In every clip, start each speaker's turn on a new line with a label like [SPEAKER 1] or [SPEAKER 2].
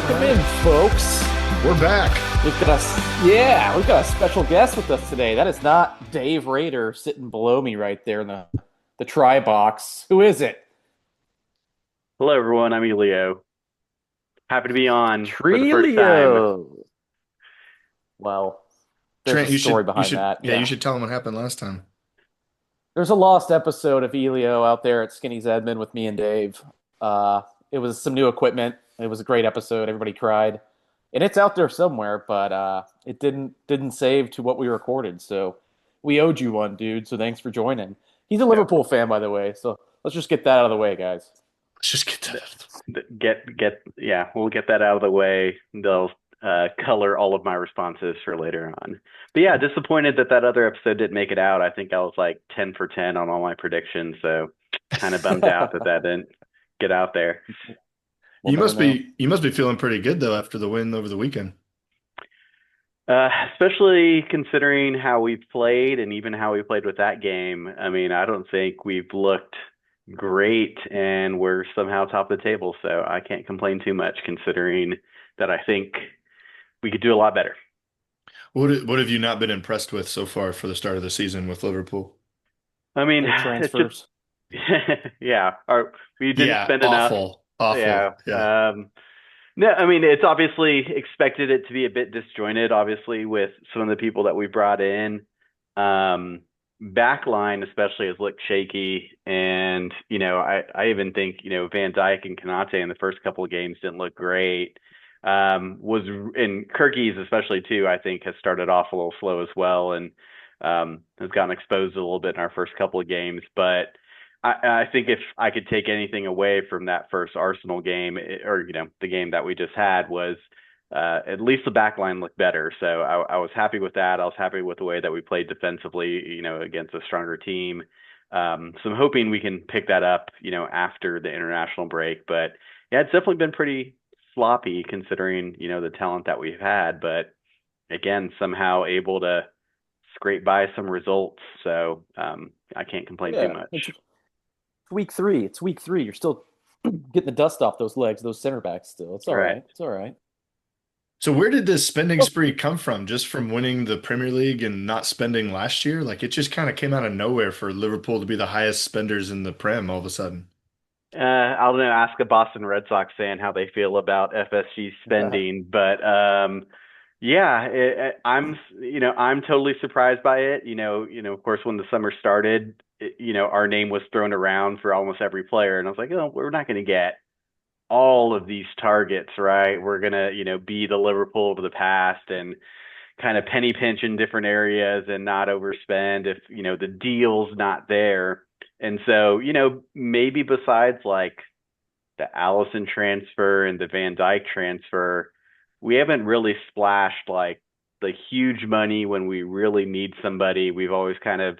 [SPEAKER 1] Welcome in, folks.
[SPEAKER 2] We're back.
[SPEAKER 1] We've got a special guest with us today. That is not Dave Rader sitting below me right there in the try box. Who is it?
[SPEAKER 3] Hello, everyone. I'm Elio. Happy to be on for the first time.
[SPEAKER 1] Trilio. Well, there's a
[SPEAKER 2] Trent, you
[SPEAKER 1] story
[SPEAKER 2] should you
[SPEAKER 1] behind
[SPEAKER 2] should
[SPEAKER 1] that.
[SPEAKER 2] yeah, you
[SPEAKER 1] Yeah.
[SPEAKER 2] should tell them what happened last time.
[SPEAKER 1] There's a lost episode of Elio out there at Skinny's Edmond with me and Dave. Uh, it was some new equipment. It was a great episode. Everybody cried. And it's out there somewhere, but it didn't save to what we recorded. So we owed you one, dude. So thanks for joining. He's a
[SPEAKER 3] Yeah.
[SPEAKER 1] Liverpool fan, by the way. So let's just get that out of the way, guys.
[SPEAKER 2] Let's just get to that.
[SPEAKER 3] We'll get that out of the way. They'll color all of my responses for later on. But yeah, disappointed that other episode didn't make it out. I think I was like 10 for 10 on all my predictions. So kind of bummed out that didn't get out there.
[SPEAKER 1] We'll
[SPEAKER 2] You
[SPEAKER 1] never
[SPEAKER 2] must
[SPEAKER 1] know.
[SPEAKER 2] be feeling pretty good though after the win over the weekend.
[SPEAKER 3] Especially considering how we've played and even how we played with that game. I mean, I don't think we've looked great and we're somehow top of the table. So I can't complain too much considering that I think we could do a lot better.
[SPEAKER 2] What have you not been impressed with so far for the start of the season with Liverpool?
[SPEAKER 3] I mean,
[SPEAKER 1] Big
[SPEAKER 3] it's just,
[SPEAKER 1] transfers.
[SPEAKER 3] yeah, we didn't
[SPEAKER 2] Yeah,
[SPEAKER 3] spend enough.
[SPEAKER 2] awful.
[SPEAKER 3] Yeah.
[SPEAKER 2] Yeah.
[SPEAKER 3] No, I mean, it's obviously expected it to be a bit disjointed, obviously, with some of the people that we brought in. Backline especially has looked shaky. And, I even think, Van Dijk and Kanate in the first couple of games didn't look great. And Kirki's especially too, I think has started off a little slow as well and has gotten exposed a little bit in our first couple of games. But I think if I could take anything away from that first Arsenal game, or the game that we just had, was at least the back line looked better. So I was happy with that. I was happy with the way that we played defensively, against a stronger team. So I'm hoping we can pick that up, after the international break. But yeah, it's definitely been pretty sloppy considering, the talent that we've had. But again, somehow able to scrape by some results. So I can't complain too
[SPEAKER 1] Yeah.
[SPEAKER 3] much.
[SPEAKER 1] It's week three. It's week three. You're still getting the dust off those legs, those center backs still. It's all
[SPEAKER 3] Right.
[SPEAKER 1] right. It's all right.
[SPEAKER 2] So where did this spending spree come from? Just from winning the Premier League and not spending last year? Like it just kind of came out of nowhere for Liverpool to be the highest spenders in the Prem all of a sudden.
[SPEAKER 3] I don't know. Ask a Boston Red Sox fan how they feel about FSG spending, but yeah, I'm totally surprised by it. Of course, when the summer started, our name was thrown around for almost every player, and I was like, oh, we're not going to get all of these targets, right? We're gonna, be the Liverpool of the past and kind of penny pinch in different areas and not overspend if, the deal's not there. And so, maybe besides like the Allison transfer and the Van Dyke transfer, we haven't really splashed like the huge money when we really need somebody. We've always kind of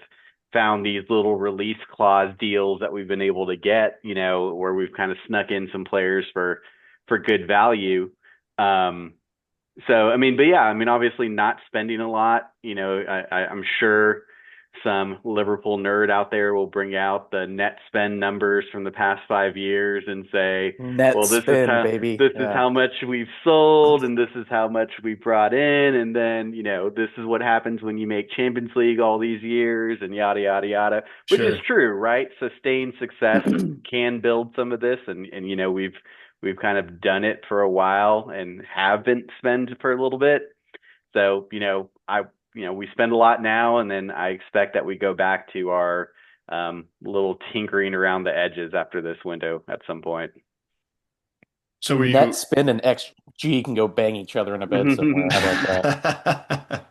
[SPEAKER 3] found these little release clause deals that we've been able to get, where we've kind of snuck in some players for good value. So I mean, but yeah, I mean, obviously not spending a lot. I'm sure some Liverpool nerd out there will bring out the net spend numbers from the past 5 years and say,
[SPEAKER 1] Net
[SPEAKER 3] well,
[SPEAKER 1] spin, baby.
[SPEAKER 3] this is
[SPEAKER 1] Yeah.
[SPEAKER 3] how much we've sold and this is how much we brought in, and then this is what happens when you make Champions League all these years and yada yada yada, which is
[SPEAKER 2] Sure.
[SPEAKER 3] true, right? Sustained success can build some of this, and we've kind of done it for a while and haven't spent for a little bit. So, we spend a lot now, and then I expect that we go back to our little tinkering around the edges after this window at some point.
[SPEAKER 2] So were
[SPEAKER 1] Net
[SPEAKER 2] you
[SPEAKER 1] spin and XG can go bang each other in a bed somewhere. How about that?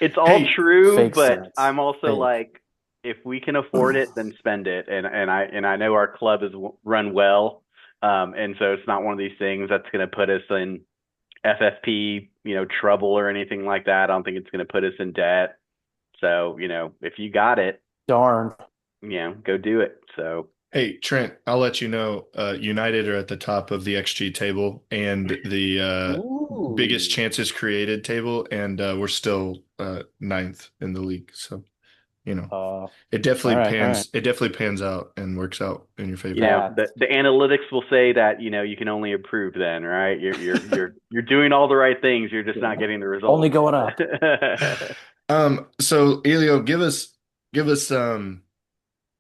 [SPEAKER 3] It's all
[SPEAKER 2] Hey,
[SPEAKER 3] true,
[SPEAKER 1] Fake
[SPEAKER 3] but
[SPEAKER 1] stats.
[SPEAKER 3] I'm also
[SPEAKER 1] Fake.
[SPEAKER 3] like, if we can afford it, then spend it. And I know our club is run well, and so it's not one of these things that's going to put us in FFP, trouble or anything like that. I don't think it's going to put us in debt. So, if you got it,
[SPEAKER 1] Darn.
[SPEAKER 3] go do it. So,
[SPEAKER 2] hey, Trent, I'll let you know, United are at the top of the XG table and the biggest
[SPEAKER 1] Ooh.
[SPEAKER 2] chances created table, and we're still ninth in the league. So you know,
[SPEAKER 1] All right, all right.
[SPEAKER 2] it definitely pans out and works out in your
[SPEAKER 3] You
[SPEAKER 2] favor.
[SPEAKER 3] know,
[SPEAKER 1] That
[SPEAKER 3] the analytics will say that, you can only improve then, right? You're doing all the right things, you're just not
[SPEAKER 1] yeah.
[SPEAKER 3] getting the
[SPEAKER 1] Only
[SPEAKER 3] results.
[SPEAKER 1] going up.
[SPEAKER 2] So Elio, give us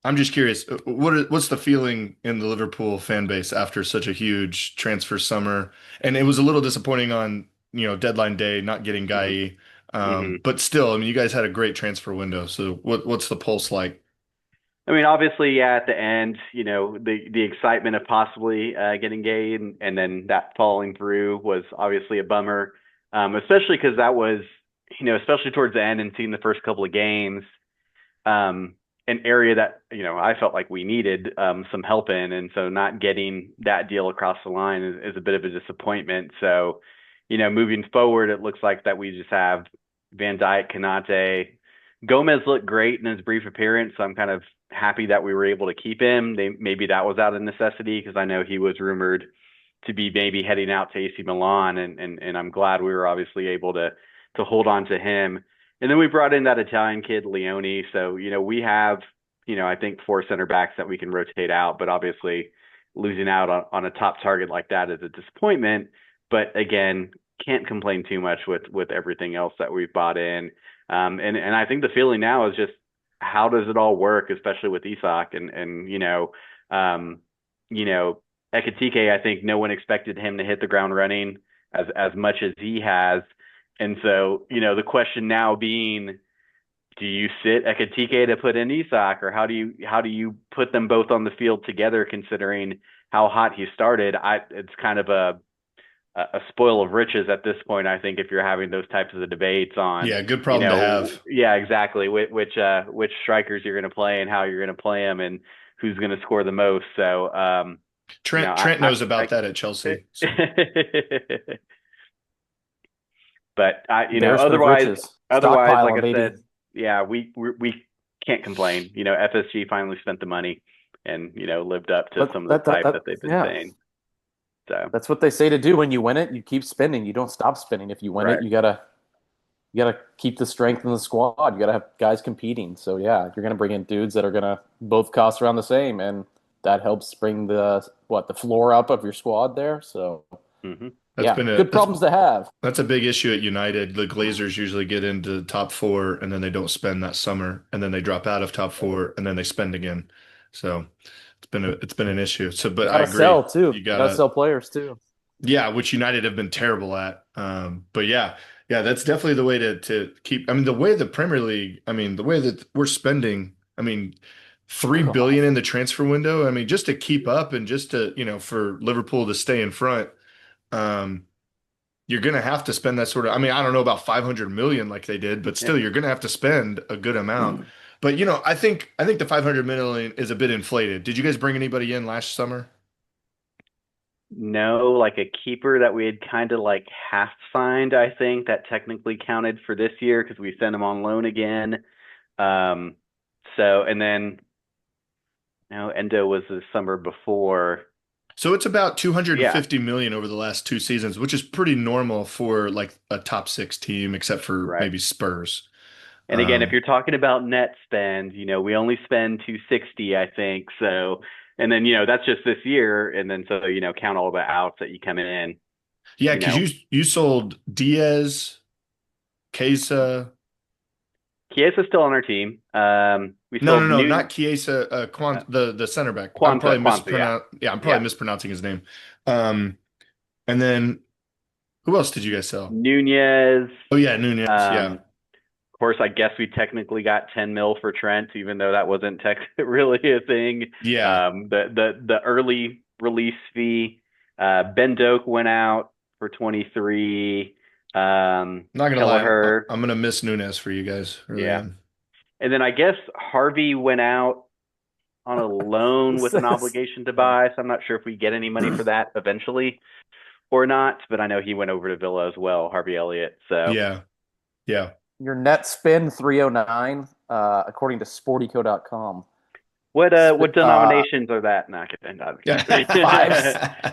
[SPEAKER 2] I'm just curious, what's the feeling in the Liverpool fan base after such a huge transfer summer? And it was a little disappointing on, deadline day, not getting
[SPEAKER 3] hmm
[SPEAKER 2] Guy.
[SPEAKER 3] hmm
[SPEAKER 2] But still, I mean, you guys had a great transfer window. So what's the pulse like?
[SPEAKER 3] I mean, obviously, yeah, at the end, the excitement of possibly getting Gay and then that falling through was obviously a bummer, especially because that was, especially towards the end and seeing the first couple of games, an area that I felt like we needed some help in, and so not getting that deal across the line is a bit of a disappointment. So, moving forward, it looks like that we just have Van Dijk, Kanate, Gomez looked great in his brief appearance. So I'm kind of happy that we were able to keep him. Maybe that was out of necessity because I know he was rumored to be maybe heading out to AC Milan, and I'm glad we were obviously able to hold on to him. And then we brought in that Italian kid, Leone. So, we have, I think four center backs that we can rotate out, but obviously losing out on a top target like that is a disappointment. But again, can't complain too much with everything else that we've bought in. And I think the feeling now is just how does it all work, especially with Isak and you know, Ekatike, I think no one expected him to hit the ground running as much as he has. And so, the question now being, do you sit Ekatike to put in Isak, or how do you put them both on the field together, considering how hot he started? It's kind of a spoil of riches at this point. I think if you're having those types of debates on,
[SPEAKER 2] Yeah, good problem to have.
[SPEAKER 3] yeah, exactly, which strikers you're going to play and how you're going to play them and who's going to score the most. So,
[SPEAKER 2] Trent knows about that at
[SPEAKER 3] I
[SPEAKER 2] Chelsea. So
[SPEAKER 3] but
[SPEAKER 1] Embarrassment of
[SPEAKER 3] otherwise,
[SPEAKER 1] riches.
[SPEAKER 3] like
[SPEAKER 1] Stockpiling,
[SPEAKER 3] I
[SPEAKER 1] baby.
[SPEAKER 3] said, yeah, we can't complain. FSG finally spent the money and lived up to
[SPEAKER 1] But
[SPEAKER 3] some of the hype that they've been
[SPEAKER 1] yeah.
[SPEAKER 3] saying. So,
[SPEAKER 1] That's what they say to do when you win it. You keep spending. You don't stop spending. If you win it,
[SPEAKER 3] right.
[SPEAKER 1] you gotta keep the strength in the squad. You gotta have guys competing. So yeah, you're gonna bring in dudes that are gonna both cost around the same, and that helps bring the floor up of your squad there. So
[SPEAKER 3] hmm
[SPEAKER 2] that's
[SPEAKER 1] yeah,
[SPEAKER 2] been a
[SPEAKER 1] good problems to have.
[SPEAKER 2] that's a big issue at United. The Glazers usually get into the top four and then they don't spend that summer, and then they drop out of top four and then they spend again. So it's been an issue. So, but
[SPEAKER 1] You
[SPEAKER 2] I
[SPEAKER 1] gotta
[SPEAKER 2] agree.
[SPEAKER 1] sell too.
[SPEAKER 2] You
[SPEAKER 1] You gotta
[SPEAKER 2] gotta
[SPEAKER 1] sell players too.
[SPEAKER 2] Yeah, which United have been terrible at. But yeah, that's definitely the way to keep. I mean, the way the Premier League, I mean, the way that we're spending, I mean, 3 billion in the transfer window. I mean, just to keep up and just to, for Liverpool to stay in front, um, you're gonna have to spend that sort of. I mean, I don't know about 500 million like they did, but
[SPEAKER 3] Yeah.
[SPEAKER 2] still, you're gonna have to spend a good amount. But I think the 500 million is a bit inflated. Did you guys bring anybody in last summer?
[SPEAKER 3] No, like a keeper that we had kind of like half signed, I think that technically counted for this year because we sent him on loan again. Um, so and then no, Endo was the summer before.
[SPEAKER 2] So it's about
[SPEAKER 3] Yeah,
[SPEAKER 2] 250 million over the last 2 seasons, which is pretty normal for like a top six team, except for
[SPEAKER 3] right.
[SPEAKER 2] maybe Spurs.
[SPEAKER 3] And again, if
[SPEAKER 2] Um,
[SPEAKER 3] you're talking about net spend, we only spend 260, I think. So, and then, that's just this year. And then, so, count all the outs that you come in,
[SPEAKER 2] yeah,
[SPEAKER 3] you
[SPEAKER 2] because
[SPEAKER 3] know,
[SPEAKER 2] you sold Diaz, Kesa.
[SPEAKER 3] Chiesa's still on our team. We
[SPEAKER 2] No,
[SPEAKER 3] sold
[SPEAKER 2] no, not
[SPEAKER 3] Noon,
[SPEAKER 2] Chiesa,
[SPEAKER 3] uh,
[SPEAKER 2] the center back.
[SPEAKER 3] Quanta, yeah.
[SPEAKER 2] I'm probably
[SPEAKER 3] Yeah.
[SPEAKER 2] mispronouncing his name. Um, and then who else did you guys sell?
[SPEAKER 3] Nunez.
[SPEAKER 2] Oh yeah, Nunez. Yeah,
[SPEAKER 3] Of course, I guess we technically got 10 mil for Trent, even though that wasn't really a thing.
[SPEAKER 2] yeah.
[SPEAKER 3] The early release fee. Ben Doak went out for 23.
[SPEAKER 2] Not gonna lie,
[SPEAKER 3] Kelleher,
[SPEAKER 2] I'm gonna miss Nunez for you guys. Really
[SPEAKER 3] yeah.
[SPEAKER 2] am.
[SPEAKER 3] And then I guess Harvey went out on a loan with an obligation to buy. So I'm not sure if we get any money for that eventually or not, but I know he went over to Villa as well, Harvey Elliott. So
[SPEAKER 2] Yeah, yeah.
[SPEAKER 1] Your net spend 309, according to sportyco.com.
[SPEAKER 3] what denominations are that? Not kidding. Not kidding.
[SPEAKER 1] Five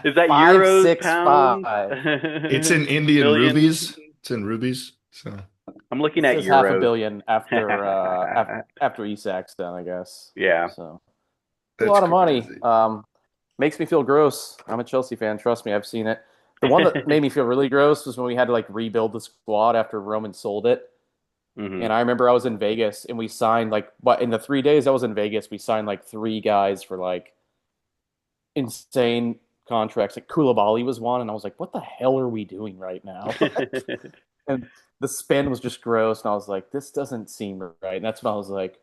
[SPEAKER 3] Is that
[SPEAKER 1] five
[SPEAKER 3] euros,
[SPEAKER 1] six
[SPEAKER 3] pounds,
[SPEAKER 2] It's in Indian
[SPEAKER 3] millions?
[SPEAKER 2] rubies. It's in rubies. So.
[SPEAKER 3] I'm
[SPEAKER 1] It
[SPEAKER 3] looking at
[SPEAKER 1] says half a
[SPEAKER 3] Euros.
[SPEAKER 1] billion after Isak's done, I guess.
[SPEAKER 3] Yeah.
[SPEAKER 1] So it's a
[SPEAKER 2] That's
[SPEAKER 1] lot of money.
[SPEAKER 2] crazy.
[SPEAKER 1] Makes me feel gross. I'm a Chelsea fan. Trust me, I've seen it. The one that made me feel really gross was when we had to like rebuild the squad after Roman sold it. And
[SPEAKER 3] hmm
[SPEAKER 1] I remember I was in Vegas and we signed like what in the 3 days I was in Vegas, we signed like three guys for like insane contracts. Like Koulibaly was one, and I was like, what the hell are we doing right now? And the spin was just gross, and I was like, this doesn't seem right. And that's when I was like,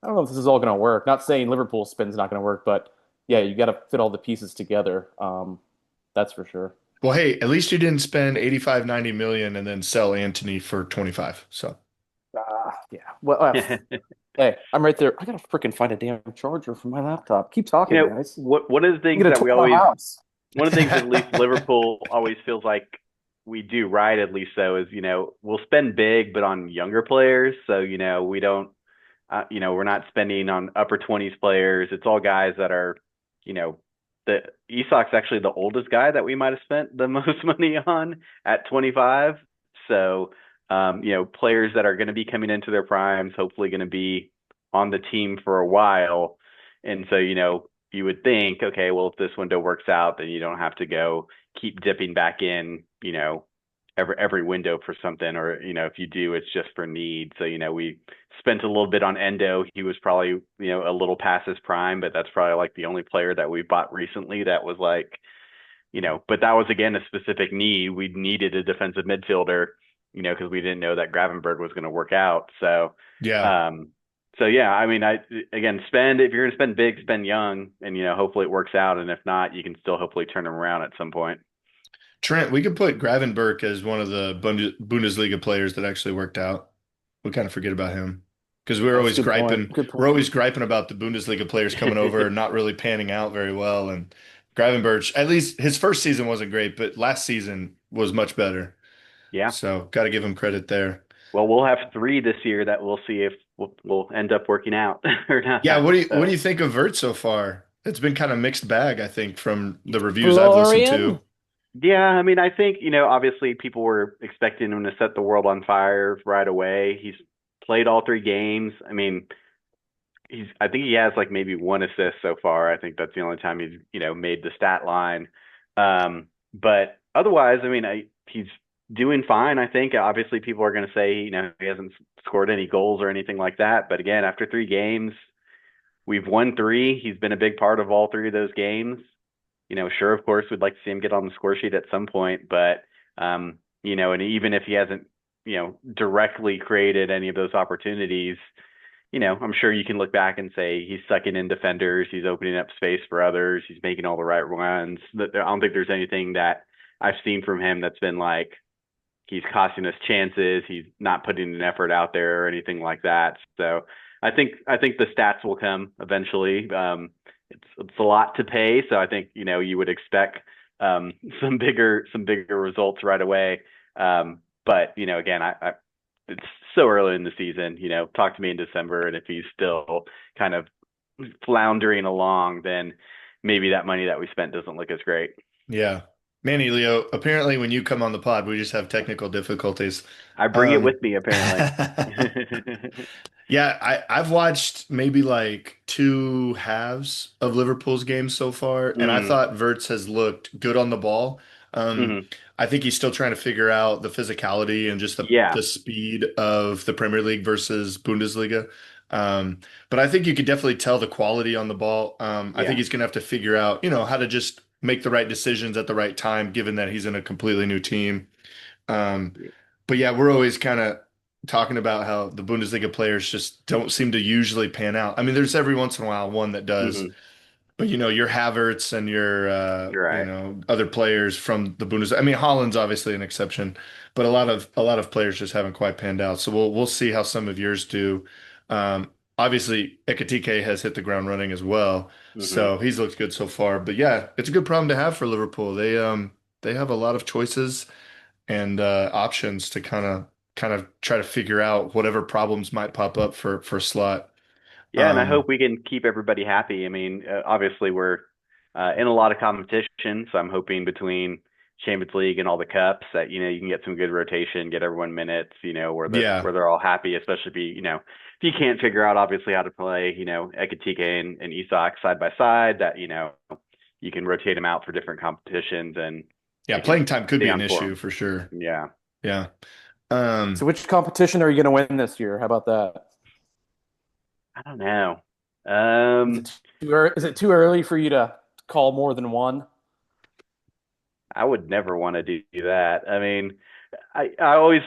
[SPEAKER 1] I don't know if this is all going to work. Not saying Liverpool spin's not going to work, but yeah, you got to fit all the pieces together. That's for sure.
[SPEAKER 2] Well, hey, at least you didn't spend 85, 90 million and then sell Anthony for 25. So
[SPEAKER 1] Yeah. Well, hey, I'm right there. I gotta freaking find a damn charger for my laptop. Keep
[SPEAKER 3] You
[SPEAKER 1] talking,
[SPEAKER 3] know,
[SPEAKER 1] guys.
[SPEAKER 3] one of the
[SPEAKER 1] I'm
[SPEAKER 3] things
[SPEAKER 1] gonna
[SPEAKER 3] that
[SPEAKER 1] tour
[SPEAKER 3] we
[SPEAKER 1] my
[SPEAKER 3] always
[SPEAKER 1] house.
[SPEAKER 3] one of the things at least Liverpool always feels like we do right, at least though, is, we'll spend big, but on younger players. So, we don't, we're not spending on upper 20s players. It's all guys that are, you know, the Isak's actually the oldest guy that we might have spent the most money on at 25. So, players that are going to be coming into their primes, hopefully going to be on the team for a while. And so, you would think, okay, well, if this window works out, then you don't have to go keep dipping back in, every window for something, or if you do, it's just for need. So we spent a little bit on Endo. He was probably a little past his prime, but that's probably like the only player that we bought recently that was like, but that was again a specific need. We needed a defensive midfielder, because we didn't know that Gravenberg was going to work out. So
[SPEAKER 2] yeah.
[SPEAKER 3] um so yeah, I mean, I again, spend if you're going to spend big, spend young, and hopefully it works out, and if not, you can still hopefully turn them around at some point.
[SPEAKER 2] Trent, we could put Gravenberch as one of the Bundesliga players that actually worked out. We kind of forget about him because
[SPEAKER 1] That's a good point. Good
[SPEAKER 2] we're
[SPEAKER 1] point.
[SPEAKER 2] always griping about the Bundesliga players coming over and not really panning out very well. And Gravenberch, at least his first season wasn't great, but last season was much better.
[SPEAKER 3] Yeah.
[SPEAKER 2] So got to give him credit there.
[SPEAKER 3] Well, we'll have three this year that we'll see if we'll end up working out or
[SPEAKER 2] Yeah,
[SPEAKER 3] not.
[SPEAKER 2] what do
[SPEAKER 3] So
[SPEAKER 2] you think of Vert so far? It's been kind of mixed bag, I think, from the reviews I've listened to.
[SPEAKER 1] Florian?
[SPEAKER 3] yeah, I mean, I think obviously people were expecting him to set the world on fire right away. He's played all three games. I mean, I think he has like maybe one assist so far. I think that's the only time he's made the stat line. But otherwise, I mean, he's doing fine. I think obviously people are going to say he hasn't scored any goals or anything like that. But again, after three games, we've won three. He's been a big part of all three of those games. Sure, of course, we'd like to see him get on the score sheet at some point, but and even if he hasn't, directly created any of those opportunities, I'm sure you can look back and say he's sucking in defenders, he's opening up space for others, he's making all the right runs. I don't think there's anything that I've seen from him that's been like he's costing us chances, he's not putting an effort out there or anything like that. So I think the stats will come eventually. It's a lot to pay, so I think you would expect some bigger results right away. But again, I it's so early in the season. Talk to me in December, and if he's still kind of floundering along, then maybe that money that we spent doesn't look as great.
[SPEAKER 2] Yeah. Manny Leo, apparently when you come on the pod, we just have technical difficulties.
[SPEAKER 3] I bring it
[SPEAKER 2] Um,
[SPEAKER 3] with me, apparently.
[SPEAKER 2] yeah, I've watched maybe like two halves of Liverpool's games so far, and I
[SPEAKER 3] mm,
[SPEAKER 2] thought Verts has looked good on the ball. Um,
[SPEAKER 3] hmm
[SPEAKER 2] I think he's still trying to figure out the physicality and just
[SPEAKER 3] Yeah,
[SPEAKER 2] the speed of the Premier League versus Bundesliga. Um, but I think you could definitely tell the quality on the ball. I think
[SPEAKER 3] yeah,
[SPEAKER 2] he's going to have to figure out, how to just make the right decisions at the right time, given that he's in a completely new team. Um, but yeah, we're always kind of talking about how the Bundesliga players just don't seem to usually pan out. I mean, there's every once in a while one that does,
[SPEAKER 3] hmm
[SPEAKER 2] but your Havertz and your
[SPEAKER 3] You're right.
[SPEAKER 2] other players from the Bundesliga. I mean, Holland's obviously an exception, but a lot of players just haven't quite panned out. So we'll see how some of yours do. Obviously, Ekitike has hit the ground running as well,
[SPEAKER 3] hmm
[SPEAKER 2] so he's looked good so far. But yeah, it's a good problem to have for Liverpool. They have a lot of choices and options to kind of try to figure out whatever problems might pop up for Slot.
[SPEAKER 3] Yeah, and I hope
[SPEAKER 2] Um,
[SPEAKER 3] we can keep everybody happy. I mean, obviously we're in a lot of competition, so I'm hoping between Champions League and all the cups that, you can get some good rotation, get everyone minutes, where
[SPEAKER 2] Yeah.
[SPEAKER 3] they're all happy, especially if if you can't figure out obviously how to play, Ekatike and Isak side by side, that, you can rotate them out for different competitions and
[SPEAKER 2] Yeah,
[SPEAKER 3] they can
[SPEAKER 2] playing time could
[SPEAKER 3] stay
[SPEAKER 2] be an
[SPEAKER 3] on
[SPEAKER 2] issue
[SPEAKER 3] form.
[SPEAKER 2] for sure.
[SPEAKER 3] Yeah.
[SPEAKER 2] Yeah.
[SPEAKER 1] So
[SPEAKER 2] Um,
[SPEAKER 1] which competition are you going to win this year? How about that?
[SPEAKER 3] I don't know.
[SPEAKER 1] Is
[SPEAKER 3] Um,
[SPEAKER 1] it too early for you to call more than one?
[SPEAKER 3] I would never want to do that. I mean, I always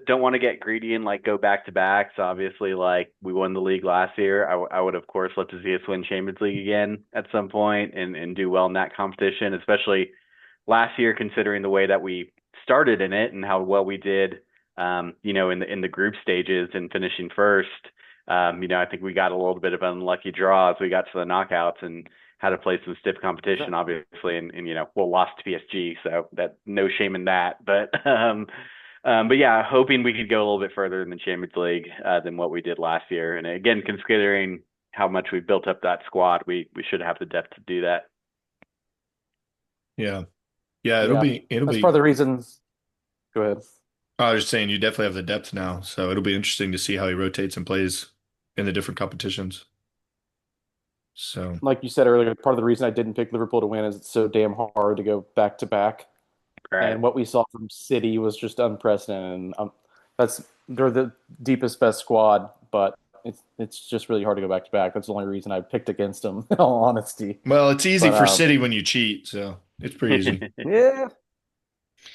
[SPEAKER 3] don't want to get greedy and like go back to backs. Obviously, like we won the league last year. I would of course love to see us win Champions League again at some point and do well in that competition, especially last year considering the way that we started in it and how well we did. In the group stages and finishing first. I think we got a little bit of an unlucky draw as we got to the knockouts and had to play some stiff competition, obviously, and well, lost to PSG, so that no shame in that. But yeah, hoping we could go a little bit further in the Champions League than what we did last year. And again, considering how much we built up that squad, we should have the depth to do that.
[SPEAKER 2] yeah. Yeah, it'll
[SPEAKER 1] Yeah,
[SPEAKER 2] be it'll
[SPEAKER 1] that's part of
[SPEAKER 2] be
[SPEAKER 1] the reasons. Go ahead.
[SPEAKER 2] I was just saying you definitely have the depth now, so it'll be interesting to see how he rotates and plays in the different competitions. So,
[SPEAKER 1] Like you said earlier, part of the reason I didn't pick Liverpool to win is it's so damn hard to go back to back.
[SPEAKER 3] Right.
[SPEAKER 1] And what we saw from City was just unprecedented. And they're the deepest, best squad, but it's just really hard to go back to back. That's the only reason I picked against them, in all honesty.
[SPEAKER 2] well, it's easy
[SPEAKER 1] But
[SPEAKER 2] for City when you cheat, so it's pretty easy.
[SPEAKER 1] yeah,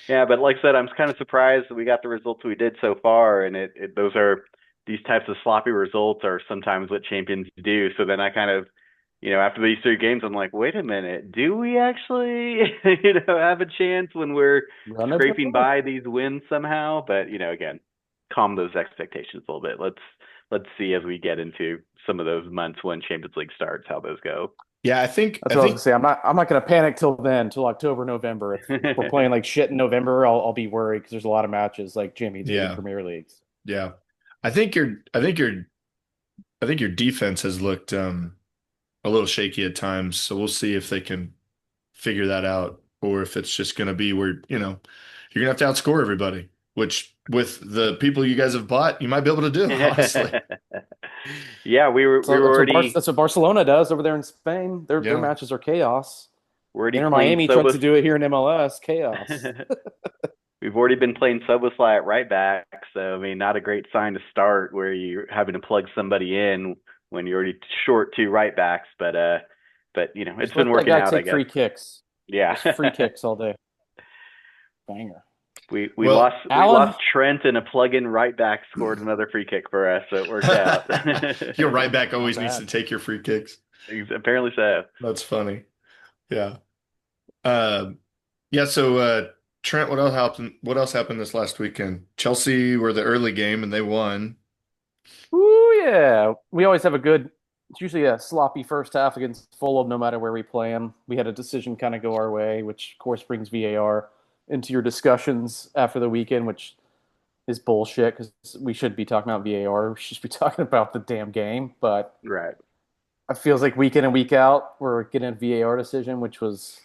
[SPEAKER 3] Yeah, but like I said, I'm kind of surprised that we got the results we did so far, and those are these types of sloppy results are sometimes what champions do. So then I kind of, after these three games, I'm like, wait a minute, do we actually, have a chance when we're
[SPEAKER 1] run it
[SPEAKER 3] scraping
[SPEAKER 1] back.
[SPEAKER 3] by these wins somehow? But again, calm those expectations a little bit. Let's see as we get into some of those months when Champions League starts, how those go.
[SPEAKER 2] Yeah, I think
[SPEAKER 1] That's
[SPEAKER 2] I
[SPEAKER 1] what I was gonna
[SPEAKER 2] think
[SPEAKER 1] say. I'm not gonna panic till then, till October, November. If we're playing like shit in November, I'll be worried because there's a lot of matches like Champions League,
[SPEAKER 2] yeah,
[SPEAKER 1] Premier Leagues.
[SPEAKER 2] yeah. I think your defense has looked a little shaky at times, so we'll see if they can figure that out or if it's just going to be where, you're going to have to outscore everybody, which with the people you guys have bought, you might be able to do, honestly.
[SPEAKER 3] Yeah, we
[SPEAKER 1] So
[SPEAKER 3] were already
[SPEAKER 1] that's what Barcelona does over there in Spain. Their
[SPEAKER 2] Yeah.
[SPEAKER 1] matches are chaos.
[SPEAKER 3] we're already
[SPEAKER 1] Inter
[SPEAKER 3] playing
[SPEAKER 1] Miami tries
[SPEAKER 3] Sobos.
[SPEAKER 1] to do it here in MLS. Chaos.
[SPEAKER 3] We've already been playing Soboslai at right back, so I mean, not a great sign to start where you're having to plug somebody in when you're already short two right backs. But it's
[SPEAKER 1] Just
[SPEAKER 3] been
[SPEAKER 1] let that
[SPEAKER 3] working
[SPEAKER 1] guy
[SPEAKER 3] out, I
[SPEAKER 1] take
[SPEAKER 3] guess.
[SPEAKER 1] free kicks.
[SPEAKER 3] Yeah.
[SPEAKER 1] Just free kicks all day. Banger.
[SPEAKER 3] We
[SPEAKER 2] Well,
[SPEAKER 3] lost
[SPEAKER 1] Alan,
[SPEAKER 3] Trent and a plug-in right back scored another free kick for us, so it worked out.
[SPEAKER 2] your right back
[SPEAKER 1] not
[SPEAKER 2] always needs to
[SPEAKER 1] bad.
[SPEAKER 2] take your free kicks.
[SPEAKER 3] Apparently so.
[SPEAKER 2] That's funny. Yeah. Um, yeah, so Trent, what else happened? What else happened this last weekend? Chelsea were the early game and they won.
[SPEAKER 1] Ooh, yeah. We always have a good, it's usually a sloppy first half against Fulham, no matter where we play them. We had a decision kind of go our way, which of course brings VAR into your discussions after the weekend, which is bullshit because we should be talking about VAR. We should be talking about the damn game. But
[SPEAKER 3] Right.
[SPEAKER 1] it feels like week in and week out, we're getting a VAR decision, which was.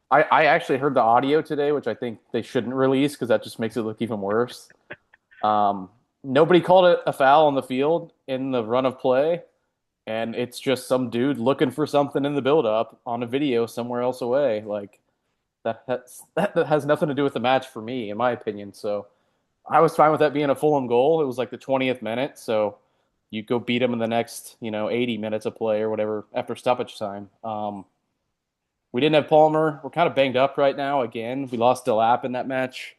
[SPEAKER 1] I actually heard the audio today, which I think they shouldn't release because that just makes it look even worse. Um, Nobody called it a foul on the field in the run of play, and it's just some dude looking for something in the build-up on a video somewhere else away. Like that has nothing to do with the match for me, in my opinion. So I was fine with that being a Fulham goal. It was like the 20th minute, so you go beat them in the next 80 minutes of play or whatever after stoppage time. We didn't have Palmer. We're kind of banged up right now. Again, we lost Delap in that match,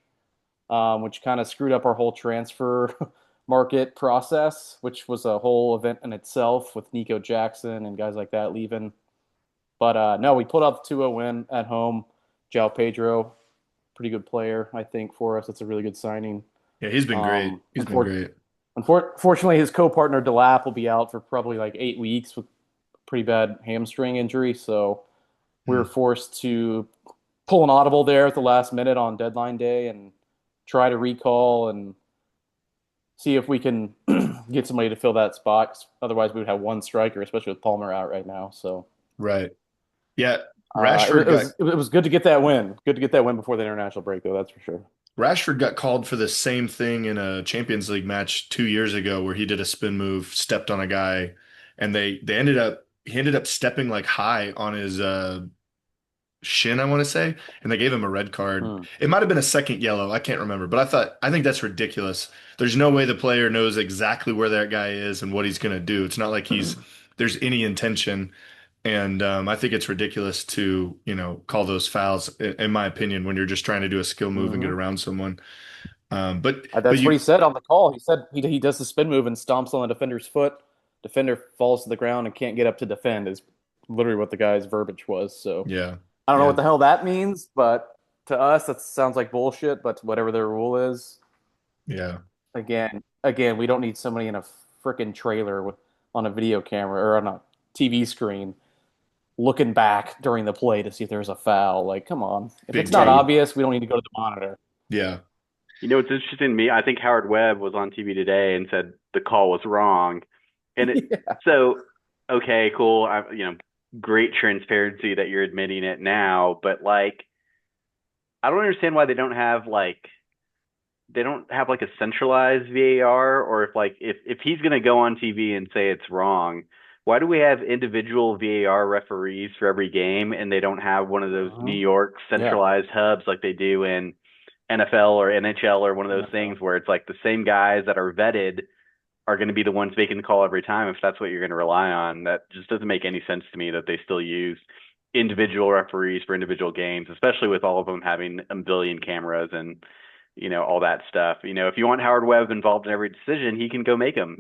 [SPEAKER 1] which kind of screwed up our whole transfer market process, which was a whole event in itself with Nico Jackson and guys like that leaving. But no, we pulled out the 2-0 win at home. João Pedro, pretty good player, I think, for us. It's a really good signing.
[SPEAKER 2] Yeah, he's been great.
[SPEAKER 1] Um,
[SPEAKER 2] He's been
[SPEAKER 1] unfor-
[SPEAKER 2] great.
[SPEAKER 1] Unfortunately, his co-partner Delap will be out for probably like 8 weeks with pretty bad hamstring injury. So we were
[SPEAKER 2] Hmm.
[SPEAKER 1] forced to pull an audible there at the last minute on deadline day and try to recall and see if we can get somebody to fill that spot. 'Cause otherwise, we would have one striker, especially with Palmer out right now. So
[SPEAKER 2] Right. Yeah. Rashford got
[SPEAKER 1] It was good to get that win. Good to get that win before the international break, though. That's for sure.
[SPEAKER 2] Rashford got called for the same thing in a Champions League match 2 years ago where he did a spin move, stepped on a guy, and they ended up he ended up stepping like high on his shin, I want to say, and they gave him a red card.
[SPEAKER 1] Hmm.
[SPEAKER 2] It might have been a second yellow, I can't remember, but I think that's ridiculous. There's no way the player knows exactly where that guy is and what he's going to do. It's not like there's any intention. And I think it's ridiculous to, call those fouls, in my opinion, when you're just trying to do a skill move and get
[SPEAKER 1] Hmm.
[SPEAKER 2] around someone. But
[SPEAKER 1] That's what he
[SPEAKER 2] you,
[SPEAKER 1] said on the call. He said he does the spin move and stomps on the defender's foot. Defender falls to the ground and can't get up to defend. Is literally what the guy's verbiage was. So
[SPEAKER 2] yeah,
[SPEAKER 1] I don't know
[SPEAKER 2] yeah,
[SPEAKER 1] what the hell that means, but to us that sounds like bullshit. But whatever their rule is,
[SPEAKER 2] yeah,
[SPEAKER 1] again, we don't need somebody in a freaking trailer with on a video camera or on a TV screen looking back during the play to see if there's a foul. Like, come on. If
[SPEAKER 2] big
[SPEAKER 1] it's not
[SPEAKER 3] Yeah,
[SPEAKER 2] time.
[SPEAKER 1] obvious, we don't need to go to the monitor.
[SPEAKER 2] Yeah,
[SPEAKER 3] what's interesting to me, I think Howard Webb was on TV today and said the call was wrong. And
[SPEAKER 1] Yeah.
[SPEAKER 3] so, okay, cool. Great transparency that you're admitting it now, but like, I don't understand why they don't have like a centralized VAR, or if he's going to go on TV and say it's wrong, why do we have individual VAR referees for every game and they don't have one of those New
[SPEAKER 1] Mhm.
[SPEAKER 3] York
[SPEAKER 1] Yeah.
[SPEAKER 3] centralized hubs like they do in NFL or NHL or one of those things
[SPEAKER 1] NFL.
[SPEAKER 3] where it's like the same guys that are vetted are going to be the ones making the call every time if that's what you're going to rely on. That just doesn't make any sense to me that they still use individual referees for individual games, especially with all of them having a billion cameras and all that stuff. If you want Howard Webb involved in every decision, he can go make them.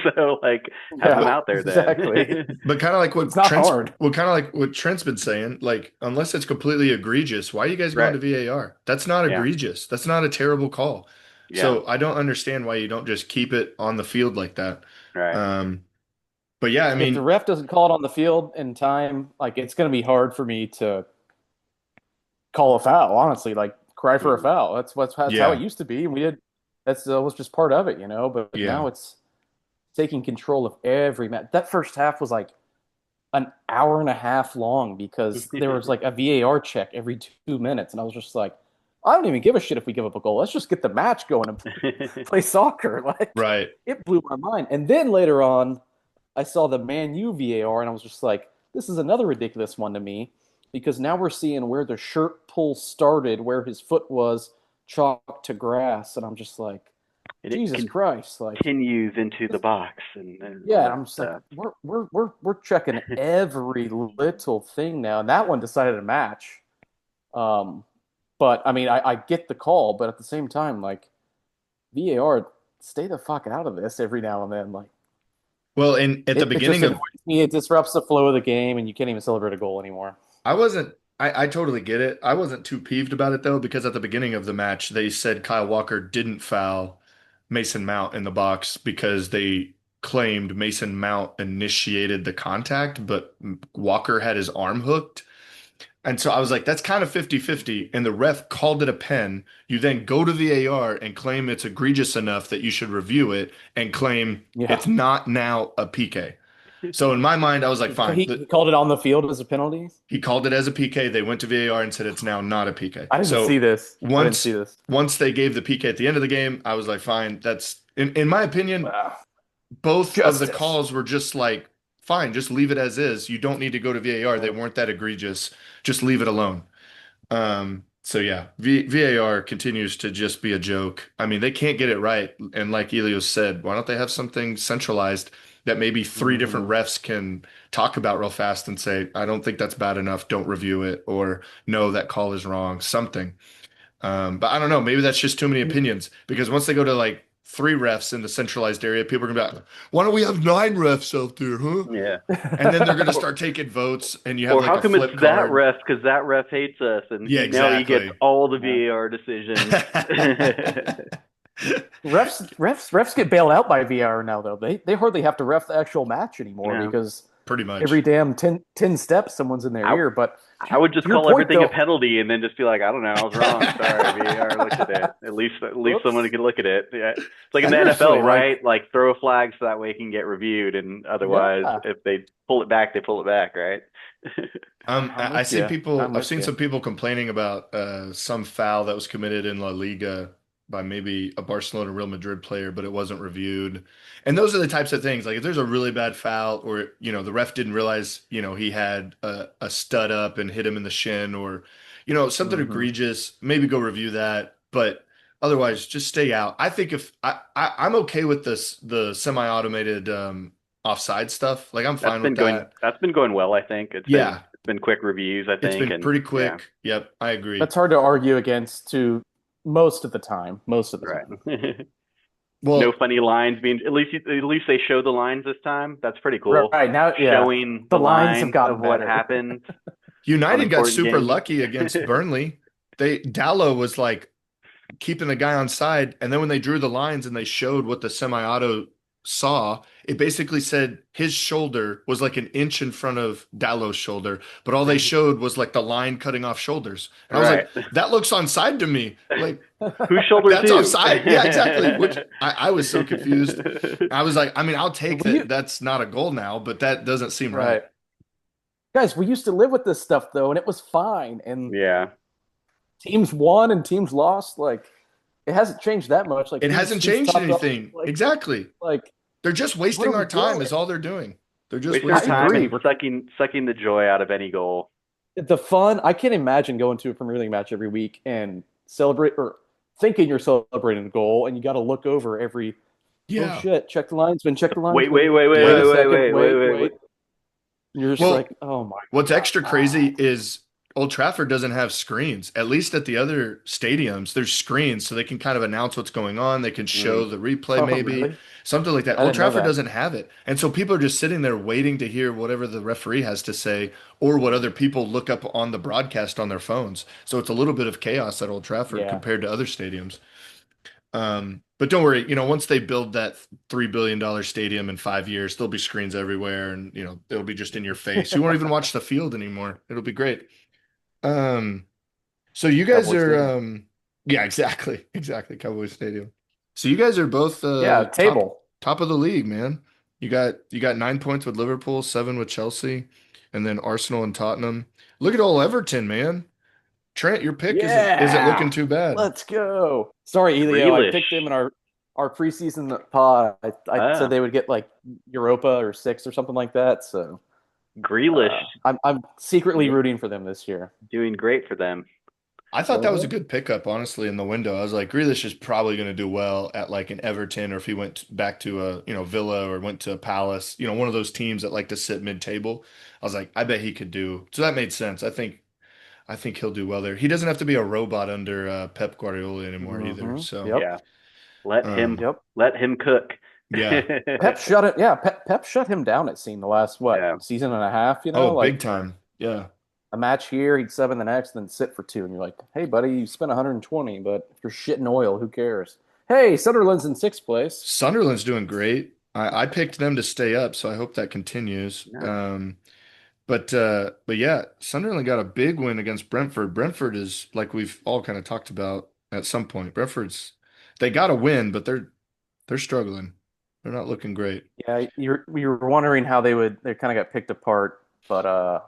[SPEAKER 3] So like have them
[SPEAKER 1] Yeah,
[SPEAKER 3] out there
[SPEAKER 1] exactly.
[SPEAKER 3] then.
[SPEAKER 2] but kind of like
[SPEAKER 1] It's not hard.
[SPEAKER 2] what Trent's been saying. Like, unless it's completely egregious, why are you guys going
[SPEAKER 3] Right.
[SPEAKER 2] to VAR? That's not
[SPEAKER 3] Yeah.
[SPEAKER 2] egregious. That's not a terrible call.
[SPEAKER 3] Yeah.
[SPEAKER 2] So I don't understand why you don't just keep it on the field like that.
[SPEAKER 3] Right.
[SPEAKER 2] Um, but yeah, I
[SPEAKER 1] If the
[SPEAKER 2] mean,
[SPEAKER 1] ref doesn't call it on the field in time, like it's going to be hard for me to call a foul. Honestly, like cry for a
[SPEAKER 3] Mhm.
[SPEAKER 1] foul. That's how it
[SPEAKER 2] yeah,
[SPEAKER 1] used to be. We did. That's was just part of it. But
[SPEAKER 2] yeah.
[SPEAKER 1] now it's taking control of every match. That first half was like an hour and a half long because there was like a VAR check every 2 minutes, and I was just like, I don't even give a shit if we give up a goal. Let's just get the match going and play soccer. Like
[SPEAKER 2] Right.
[SPEAKER 1] it blew my mind. And then later on, I saw the Man U VAR, and I was just like, this is another ridiculous one to me because now we're seeing where the shirt pull started, where his foot was chalked to grass, and I'm just like,
[SPEAKER 3] And it
[SPEAKER 1] Jesus Christ, like
[SPEAKER 3] continues into the box and all
[SPEAKER 1] yeah,
[SPEAKER 3] that
[SPEAKER 1] I'm just like,
[SPEAKER 3] stuff.
[SPEAKER 1] we're checking every little thing now, and that one decided a match. Um, but I mean, I get the call, but at the same time, like VAR, stay the fuck out of this every now and then. Like
[SPEAKER 2] Well, and at the
[SPEAKER 1] it just
[SPEAKER 2] beginning
[SPEAKER 1] annoys
[SPEAKER 2] of,
[SPEAKER 1] me. It disrupts the flow of the game, and you can't even celebrate a goal anymore.
[SPEAKER 2] I wasn't, I totally get it. I wasn't too peeved about it though, because at the beginning of the match, they said Kyle Walker didn't foul Mason Mount in the box because they claimed Mason Mount initiated the contact, but Walker had his arm hooked. And so I was like, that's kind of 50-50. And the ref called it a pen. You then go to VAR and claim it's egregious enough that you should review it and claim
[SPEAKER 1] Yeah,
[SPEAKER 2] it's not now a PK. So in my mind, I was like, fine.
[SPEAKER 1] he called it on the field as a penalty.
[SPEAKER 2] He called it as a PK. They went to VAR and said it's now not a PK.
[SPEAKER 1] I didn't see
[SPEAKER 2] So
[SPEAKER 1] this. I didn't see
[SPEAKER 2] once
[SPEAKER 1] this.
[SPEAKER 2] once they gave the PK at the end of the game, I was like, fine. That's in my opinion,
[SPEAKER 1] Wow.
[SPEAKER 2] both of the
[SPEAKER 1] Justice.
[SPEAKER 2] calls were just like, fine, just leave it as is. You don't need to go to VAR. They
[SPEAKER 1] Yeah.
[SPEAKER 2] weren't that egregious. Just leave it alone. So yeah, VAR continues to just be a joke. I mean, they can't get it right. And like Elios said, why don't they have something centralized that maybe three different
[SPEAKER 1] Mhm.
[SPEAKER 2] refs can talk about real fast and say, I don't think that's bad enough, don't review it, or no, that call is wrong, something. But I don't know, maybe that's just too many opinions because once they go to like three refs in the centralized area, people are gonna be like, why don't we have nine refs out there, huh?
[SPEAKER 3] Yeah.
[SPEAKER 2] And then they're gonna start taking votes and you have
[SPEAKER 3] Or
[SPEAKER 2] like
[SPEAKER 3] how
[SPEAKER 2] a
[SPEAKER 3] come it's
[SPEAKER 2] flip
[SPEAKER 3] that
[SPEAKER 2] card.
[SPEAKER 3] ref? Because that ref hates us, and
[SPEAKER 2] Yeah,
[SPEAKER 3] now he gets
[SPEAKER 2] exactly.
[SPEAKER 3] all the
[SPEAKER 1] Yeah.
[SPEAKER 3] VAR decisions.
[SPEAKER 1] Refs get bailed out by VAR now, though. They hardly have to ref the actual match anymore
[SPEAKER 3] Yeah.
[SPEAKER 1] because
[SPEAKER 2] pretty
[SPEAKER 1] every
[SPEAKER 2] much.
[SPEAKER 1] damn 10 steps someone's in their
[SPEAKER 3] I
[SPEAKER 1] ear. But
[SPEAKER 3] I would
[SPEAKER 1] to
[SPEAKER 3] just
[SPEAKER 1] your
[SPEAKER 3] call
[SPEAKER 1] point,
[SPEAKER 3] everything a
[SPEAKER 1] though,
[SPEAKER 3] penalty and then just be like, I don't know, I was wrong. Sorry, VAR looked at it. At least someone
[SPEAKER 1] whoops.
[SPEAKER 3] can look at it. Yeah. It's like in the
[SPEAKER 1] Seriously,
[SPEAKER 3] NFL,
[SPEAKER 1] like,
[SPEAKER 3] right? Like throw a flag so that way it can get reviewed, and otherwise,
[SPEAKER 1] yeah,
[SPEAKER 3] if they pull it back, they pull it back, right?
[SPEAKER 1] I'm
[SPEAKER 2] I
[SPEAKER 1] with
[SPEAKER 2] see
[SPEAKER 1] you.
[SPEAKER 2] people.
[SPEAKER 1] I'm
[SPEAKER 2] I've
[SPEAKER 1] with
[SPEAKER 2] seen
[SPEAKER 1] you.
[SPEAKER 2] some people complaining about some foul that was committed in La Liga by maybe a Barcelona Real Madrid player, but it wasn't reviewed. And those are the types of things. Like if there's a really bad foul, or the ref didn't realize he had a stud up and hit him in the shin, or something
[SPEAKER 1] Hmm.
[SPEAKER 2] egregious, maybe go review that. But otherwise, just stay out. I think if I'm okay with this the semi-automated offside stuff. Like I'm
[SPEAKER 3] That's
[SPEAKER 2] fine with
[SPEAKER 3] been going.
[SPEAKER 2] that.
[SPEAKER 3] That's been going well. I think
[SPEAKER 2] Yeah.
[SPEAKER 3] it's been quick reviews. I
[SPEAKER 2] It's
[SPEAKER 3] think,
[SPEAKER 2] been
[SPEAKER 3] and
[SPEAKER 2] pretty
[SPEAKER 3] yeah,
[SPEAKER 2] quick. Yep, I agree.
[SPEAKER 1] That's hard to argue against to most of the time. Most of the
[SPEAKER 3] right.
[SPEAKER 1] time.
[SPEAKER 3] No
[SPEAKER 2] Well,
[SPEAKER 3] funny lines being. At least they show the lines this time. That's pretty cool.
[SPEAKER 1] Right now, yeah,
[SPEAKER 3] Showing
[SPEAKER 1] the
[SPEAKER 3] the
[SPEAKER 1] lines have
[SPEAKER 3] lines
[SPEAKER 1] gotten
[SPEAKER 3] of what
[SPEAKER 1] better.
[SPEAKER 3] happened on
[SPEAKER 2] United got
[SPEAKER 3] important
[SPEAKER 2] super
[SPEAKER 3] games.
[SPEAKER 2] lucky against Burnley. Dallo was like keeping the guy on side, and then when they drew the lines and they showed what the semi-auto saw, it basically said his shoulder was like an inch in front of Dallo's shoulder, but all they showed was like the line cutting off shoulders. And I was like,
[SPEAKER 3] Right.
[SPEAKER 2] that looks onside to me. Like
[SPEAKER 3] Whose shoulders
[SPEAKER 2] that's
[SPEAKER 3] who?
[SPEAKER 2] offside. Yeah, exactly. Which I was so confused. I was like, I mean, I'll take
[SPEAKER 1] we
[SPEAKER 2] that. That's not a goal now, but that doesn't seem right.
[SPEAKER 1] right, guys, we used to live with this stuff though, and it was fine. And
[SPEAKER 3] Yeah.
[SPEAKER 1] teams won and teams lost. Like it hasn't changed that much. Like
[SPEAKER 2] It hasn't
[SPEAKER 1] who's
[SPEAKER 2] changed
[SPEAKER 1] top dog?
[SPEAKER 2] anything. Exactly.
[SPEAKER 1] Like
[SPEAKER 2] They're just
[SPEAKER 1] what are
[SPEAKER 2] wasting
[SPEAKER 1] we
[SPEAKER 2] our time
[SPEAKER 1] doing?
[SPEAKER 2] is all they're doing. They're just
[SPEAKER 3] Waste our
[SPEAKER 1] I
[SPEAKER 2] wasting our
[SPEAKER 3] time
[SPEAKER 1] agree.
[SPEAKER 3] and
[SPEAKER 2] time.
[SPEAKER 1] We're,
[SPEAKER 3] sucking the joy out of any goal.
[SPEAKER 1] the fun. I can't imagine going to a Premier League match every week and celebrate or thinking you're celebrating a goal, and you got to look over every. Oh
[SPEAKER 2] Yeah.
[SPEAKER 1] shit! Check the linesman. Check the
[SPEAKER 3] Wait,
[SPEAKER 1] linesman.
[SPEAKER 3] wait, wait, wait,
[SPEAKER 1] Wait a
[SPEAKER 2] Yeah.
[SPEAKER 3] wait, wait,
[SPEAKER 1] second.
[SPEAKER 3] wait, wait,
[SPEAKER 1] Wait,
[SPEAKER 3] wait, wait.
[SPEAKER 1] wait. You're just
[SPEAKER 2] Well,
[SPEAKER 1] like, oh my
[SPEAKER 2] what's extra
[SPEAKER 1] god.
[SPEAKER 2] crazy is Old Trafford doesn't have screens. At least at the other stadiums, there's screens so they can kind of announce what's going on. They can
[SPEAKER 3] Mm.
[SPEAKER 2] show the replay,
[SPEAKER 1] Oh
[SPEAKER 2] maybe
[SPEAKER 1] really?
[SPEAKER 2] something like that.
[SPEAKER 1] I
[SPEAKER 2] Old
[SPEAKER 1] didn't know
[SPEAKER 2] Trafford
[SPEAKER 1] that.
[SPEAKER 2] doesn't have it. And so people are just sitting there waiting to hear whatever the referee has to say or what other people look up on the broadcast on their phones. So it's a little bit of chaos at Old Trafford
[SPEAKER 1] Yeah.
[SPEAKER 2] compared to other stadiums. But don't worry, once they build that $3 billion stadium in 5 years, there'll be screens everywhere and it'll be just in your face. You won't even watch the field anymore. It'll be great. Um, so you guys
[SPEAKER 1] Cowboy
[SPEAKER 2] are
[SPEAKER 1] Stadium.
[SPEAKER 2] yeah, exactly. Exactly. Cowboy Stadium. So you guys are both
[SPEAKER 1] Yeah,
[SPEAKER 2] top
[SPEAKER 1] table.
[SPEAKER 2] top of the league, man. You got 9 points with Liverpool, seven with Chelsea, and then Arsenal and Tottenham. Look at old Everton, man. Trent, your pick isn't looking
[SPEAKER 1] Yeah.
[SPEAKER 2] too bad.
[SPEAKER 1] Let's go. Sorry, Elio. I picked them
[SPEAKER 3] Grealish.
[SPEAKER 1] in our preseason pod. I said
[SPEAKER 3] Ah,
[SPEAKER 1] they would get like Europa or six or something like that. So
[SPEAKER 3] Grealish
[SPEAKER 1] I'm secretly
[SPEAKER 3] do-
[SPEAKER 1] rooting for them this year.
[SPEAKER 3] doing great for them.
[SPEAKER 2] I thought that was a
[SPEAKER 1] Uh-huh.
[SPEAKER 2] good pickup, honestly, in the window. I was like, Grealish is probably going to do well at like an Everton, or if he went back to a Villa or went to a Palace, one of those teams that like to sit mid-table. I was like, I bet he could do. So that made sense. I think he'll do well there. He doesn't have to be a robot under Pep Guardiola anymore either. So,
[SPEAKER 1] Yep.
[SPEAKER 3] Yeah. Let him
[SPEAKER 2] um,
[SPEAKER 1] Yep.
[SPEAKER 3] let him cook.
[SPEAKER 2] yeah.
[SPEAKER 1] Pep shut it. Yeah. Pep shut him down. It seemed the last what
[SPEAKER 3] Yeah.
[SPEAKER 1] season and a half.
[SPEAKER 2] Oh,
[SPEAKER 1] Like
[SPEAKER 2] big time. Yeah.
[SPEAKER 1] a match here, he'd seven the next, then sit for two, and you're like, hey, buddy, you spent 120, but if you're shitting oil, who cares? Hey, Sunderland's in sixth place.
[SPEAKER 2] Sunderland's doing great. I picked them to stay up, so I hope that continues.
[SPEAKER 3] Yeah.
[SPEAKER 2] But yeah, Sunderland got a big win against Brentford. Brentford is like we've all kind of talked about at some point. They got a win, but they're struggling. They're not looking great.
[SPEAKER 1] Yeah, you're wondering how they kind of got picked apart, but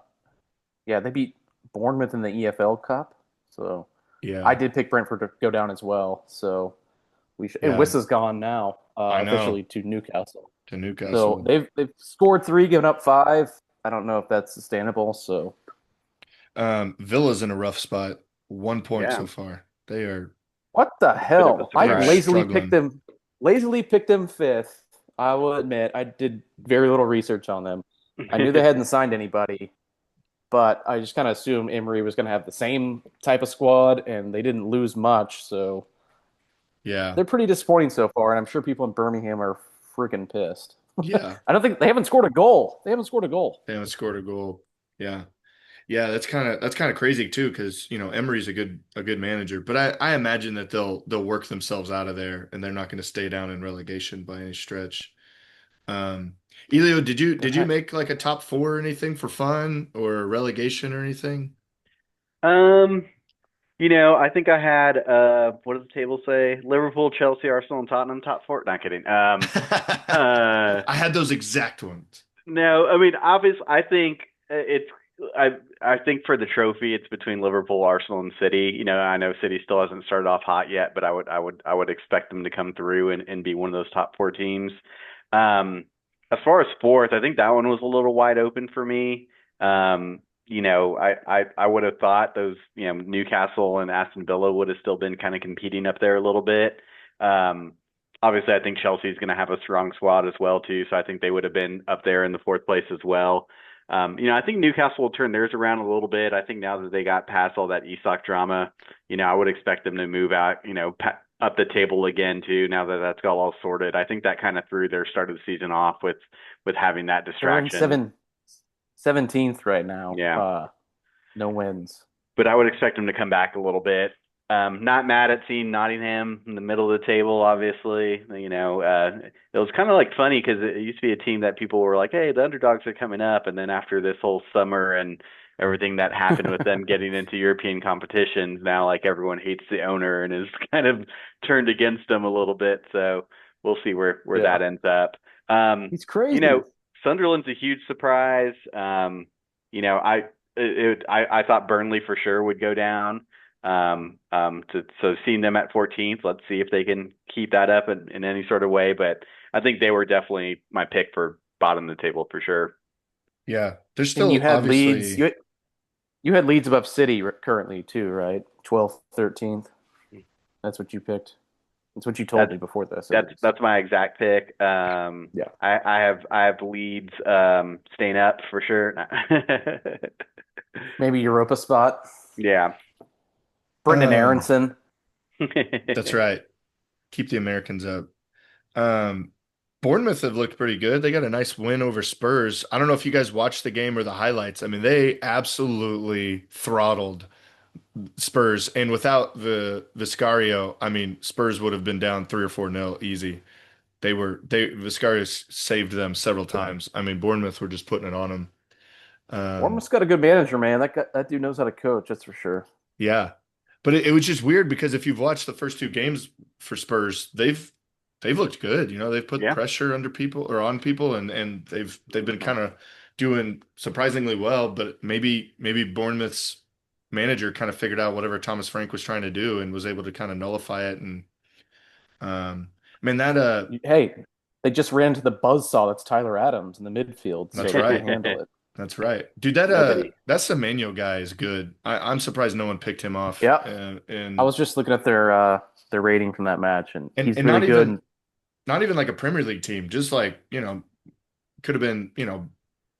[SPEAKER 1] yeah, they beat Bournemouth in the EFL Cup. So I
[SPEAKER 2] Yeah,
[SPEAKER 1] did pick Brentford to go down as well. So and
[SPEAKER 2] yeah,
[SPEAKER 1] Wissa's gone now
[SPEAKER 2] I know.
[SPEAKER 1] officially to Newcastle.
[SPEAKER 2] To
[SPEAKER 1] So
[SPEAKER 2] Newcastle.
[SPEAKER 1] they've scored three, given up five. I don't know if that's sustainable. So
[SPEAKER 2] Villa's in a rough spot. 1 point
[SPEAKER 3] Yeah.
[SPEAKER 2] so far.
[SPEAKER 1] what the
[SPEAKER 3] Bit of a
[SPEAKER 1] hell? I
[SPEAKER 2] They're
[SPEAKER 3] surprise.
[SPEAKER 2] struggling.
[SPEAKER 1] lazily picked them fifth. I will admit I did very little research on them. I knew they hadn't signed anybody, but I just kind of assumed Emery was going to have the same type of squad, and they didn't lose much. So
[SPEAKER 2] Yeah,
[SPEAKER 1] they're pretty disappointing so far, and I'm sure people in Birmingham are freaking pissed.
[SPEAKER 2] yeah.
[SPEAKER 1] I don't think they haven't scored a goal. They haven't scored a goal.
[SPEAKER 2] They haven't scored a goal. Yeah. Yeah, that's kind of crazy too, because Emery's a good manager, but I imagine that they'll work themselves out of there, and they're not going to stay down in relegation by any stretch. Elio, did you make like a top four or anything for fun or relegation or anything?
[SPEAKER 3] Um, I think I had what does the table say? Liverpool, Chelsea, Arsenal, and Tottenham top four. Not kidding. Uh,
[SPEAKER 2] I had those exact ones.
[SPEAKER 3] no, I mean, obviously, I think it's I I think for the trophy, it's between Liverpool, Arsenal, and City. I know City still hasn't started off hot yet, but I would expect them to come through and be one of those top four teams. As far as fourth, I think that one was a little wide open for me. I would have thought those, Newcastle and Aston Villa would have still been kind of competing up there a little bit. Um, Obviously, I think Chelsea's going to have a strong squad as well too, so I think they would have been up there in the fourth place as well. I think Newcastle will turn theirs around a little bit. I think now that they got past all that Isak drama, I would expect them to move out, up the table again too. Now that that's got all sorted, I think that kind of threw their start of the season off with having that
[SPEAKER 1] They're in
[SPEAKER 3] distraction.
[SPEAKER 1] 17th right now.
[SPEAKER 3] Yeah.
[SPEAKER 1] No wins.
[SPEAKER 3] But I would expect him to come back a little bit. Not mad at seeing Nottingham in the middle of the table, obviously. It was kind of like funny because it used to be a team that people were like, hey, the underdogs are coming up. And then after this whole summer and everything that happened with them getting into European competitions, now like everyone hates the owner and is kind of turned against them a little bit. So we'll see where
[SPEAKER 1] Yeah,
[SPEAKER 3] that ends up. Um,
[SPEAKER 1] he's
[SPEAKER 3] you
[SPEAKER 1] crazy.
[SPEAKER 3] know, Sunderland's a huge surprise. You know, I I thought Burnley for sure would go down. So seeing them at 14th, let's see if they can keep that up in any sort of way. But I think they were definitely my pick for bottom of the table for sure.
[SPEAKER 2] Yeah, there's
[SPEAKER 1] And you
[SPEAKER 2] still
[SPEAKER 1] had Leeds.
[SPEAKER 2] obviously.
[SPEAKER 1] You had Leeds above City currently too, right? 12th, 13th. That's what you picked. That's what you told
[SPEAKER 3] That's
[SPEAKER 1] me before this, at
[SPEAKER 3] that's
[SPEAKER 1] least.
[SPEAKER 3] that's my exact pick.
[SPEAKER 1] Yeah.
[SPEAKER 3] I have Leeds staying up for sure.
[SPEAKER 1] Maybe Europa spot.
[SPEAKER 3] Yeah.
[SPEAKER 1] Brendan
[SPEAKER 2] Um,
[SPEAKER 1] Aronson.
[SPEAKER 2] that's right. Keep the Americans up. Um, Bournemouth have looked pretty good. They got a nice win over Spurs. I don't know if you guys watched the game or the highlights. I mean, they absolutely throttled Spurs, and without the Viscario, I mean, Spurs would have been down 3 or 4 nil easy. They Viscario saved them several times. I mean, Bournemouth were just putting it on them. Um,
[SPEAKER 1] Bournemouth's got a good manager, man. That dude knows how to coach, that's for sure.
[SPEAKER 2] yeah, but it was just weird because if you've watched the first two games for Spurs, they've looked good. You know, they've put
[SPEAKER 3] Yeah.
[SPEAKER 2] pressure under people or on people, and they've been kind of doing surprisingly well. But maybe Bournemouth's manager kind of figured out whatever Thomas Frank was trying to do and was able to kind of nullify it. And I mean that
[SPEAKER 1] Hey, they just ran to the buzzsaw that's Tyler Adams in the midfield, so
[SPEAKER 2] that's
[SPEAKER 1] they can
[SPEAKER 2] right.
[SPEAKER 1] handle it.
[SPEAKER 2] That's right. Dude,
[SPEAKER 3] Nobody.
[SPEAKER 2] that Semenyo guy is good. I'm surprised no one picked him off.
[SPEAKER 1] Yeah. I was just looking at their rating from that match, and he's
[SPEAKER 2] And
[SPEAKER 1] really good.
[SPEAKER 2] not even like a Premier League team, just like, could have been,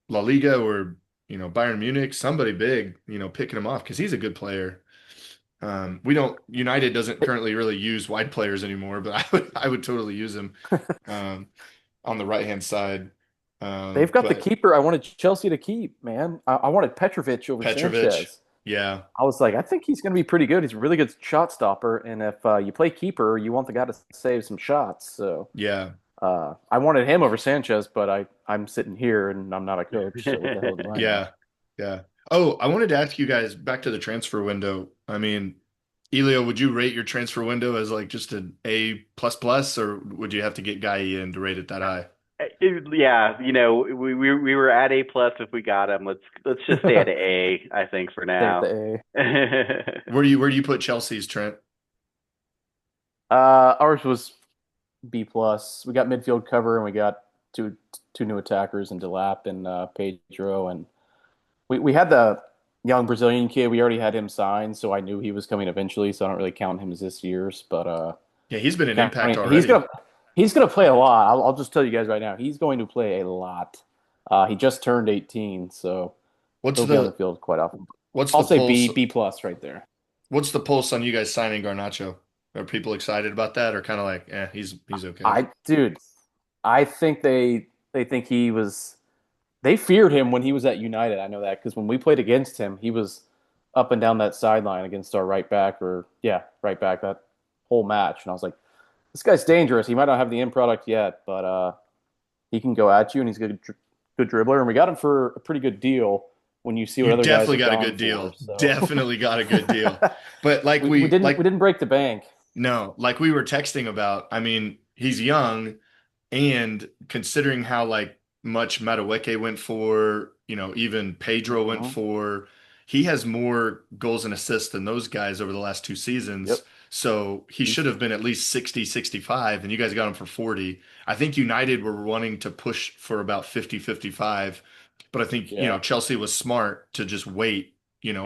[SPEAKER 2] La Liga or, Bayern Munich, somebody big, picking him off because he's a good player. We don't United doesn't currently really use wide players anymore, but I would totally use him um, on the right hand side.
[SPEAKER 1] They've got the
[SPEAKER 2] But
[SPEAKER 1] keeper I wanted Chelsea to keep, man. I wanted Petrovic over
[SPEAKER 2] Petrovic,
[SPEAKER 1] Sanchez.
[SPEAKER 2] yeah,
[SPEAKER 1] I was like, I think he's going to be pretty good. He's a really good shot stopper, and if you play keeper, you want the guy to save some shots. So
[SPEAKER 2] yeah.
[SPEAKER 1] I wanted him over Sanchez, but I'm sitting here and I'm not a coach. So what the hell do I know?
[SPEAKER 2] Yeah, yeah. Oh, I wanted to ask you guys back to the transfer window. I mean, Elio, would you rate your transfer window as like just an A plus plus, or would you have to get Guy in to rate it that high?
[SPEAKER 3] Yeah, we were at A plus if we got him. Let's just stay at A, I think for
[SPEAKER 1] Stay at
[SPEAKER 3] now.
[SPEAKER 1] the
[SPEAKER 2] Where do you put Chelsea's, Trent?
[SPEAKER 1] A. Ours was B plus. We got midfield cover, and we got two new attackers in Delap and Pedro, and we had the young Brazilian kid. We already had him signed, so I knew he was coming eventually. So I don't really count him as this year's, but
[SPEAKER 2] Yeah, he's been an impact
[SPEAKER 1] he's
[SPEAKER 2] already.
[SPEAKER 1] gonna play a lot. I'll just tell you guys right now, he's going to play a lot. He just turned 18, so
[SPEAKER 2] What's
[SPEAKER 1] he'll be on the
[SPEAKER 2] the
[SPEAKER 1] field quite often.
[SPEAKER 2] what's
[SPEAKER 1] I'll
[SPEAKER 2] the
[SPEAKER 1] say
[SPEAKER 2] pulse?
[SPEAKER 1] B plus right there.
[SPEAKER 2] What's the pulse on you guys signing Garnacho? Are people excited about that, or kind of like, he's okay?
[SPEAKER 1] Dude, I think they think he was. They feared him when he was at United. I know that because when we played against him, he was up and down that sideline against our right back, or yeah, right back that whole match. And I was like, this guy's dangerous. He might not have the end product yet, but He can go at you, and he's a good dribbler. And we got him for a pretty good deal when you see what
[SPEAKER 2] You
[SPEAKER 1] other guys
[SPEAKER 2] definitely
[SPEAKER 1] have
[SPEAKER 2] got a
[SPEAKER 1] gone
[SPEAKER 2] good
[SPEAKER 1] for.
[SPEAKER 2] deal.
[SPEAKER 1] So
[SPEAKER 2] Definitely got a good deal. But
[SPEAKER 1] we didn't we didn't break the bank.
[SPEAKER 2] no, like we were texting about, I mean, he's young. And considering how like much Madueke went for, even Pedro went
[SPEAKER 1] Hmm.
[SPEAKER 2] for, he has more goals and assists than those guys over the last two seasons.
[SPEAKER 1] Yep.
[SPEAKER 2] So he should
[SPEAKER 1] He's
[SPEAKER 2] have been at least 60, 65, and you guys got him for 40. I think United were wanting to push for about 50, 55, but I think,
[SPEAKER 1] yeah.
[SPEAKER 2] Chelsea was smart to just wait,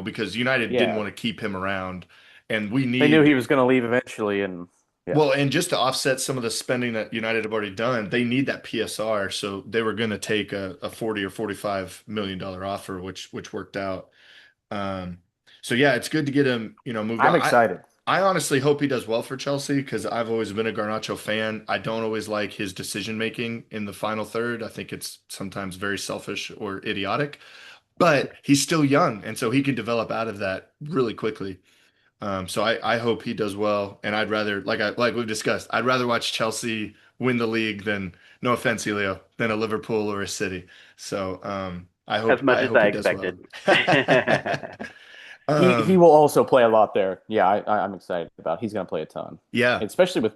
[SPEAKER 2] because United didn't
[SPEAKER 1] Yeah.
[SPEAKER 2] want to keep him around. And we
[SPEAKER 1] They knew he
[SPEAKER 2] need
[SPEAKER 1] was going to leave eventually, and yeah.
[SPEAKER 2] well, and just to offset some of the spending that United have already done, they need that PSR. So they were going to take a 40 or $45 million offer, which worked out. Um, so yeah, it's good to get him, moved
[SPEAKER 1] I'm
[SPEAKER 2] on.
[SPEAKER 1] excited.
[SPEAKER 2] I honestly hope he does well for Chelsea because I've always been a Garnacho fan. I don't always like his decision making in the final third. I think it's sometimes very selfish or idiotic, but he's still young, and so he can develop out of that really quickly. So I hope he does well, and I'd rather like we've discussed, I'd rather watch Chelsea win the league than no offense, Elio, than a Liverpool or a City. So I
[SPEAKER 3] As
[SPEAKER 2] hope
[SPEAKER 3] much
[SPEAKER 2] I
[SPEAKER 3] as
[SPEAKER 2] hope
[SPEAKER 3] I
[SPEAKER 2] he does well.
[SPEAKER 3] expected.
[SPEAKER 1] He
[SPEAKER 2] Um,
[SPEAKER 1] will also play a lot there. Yeah, I'm excited about. He's going to play a ton,
[SPEAKER 2] yeah.
[SPEAKER 1] especially with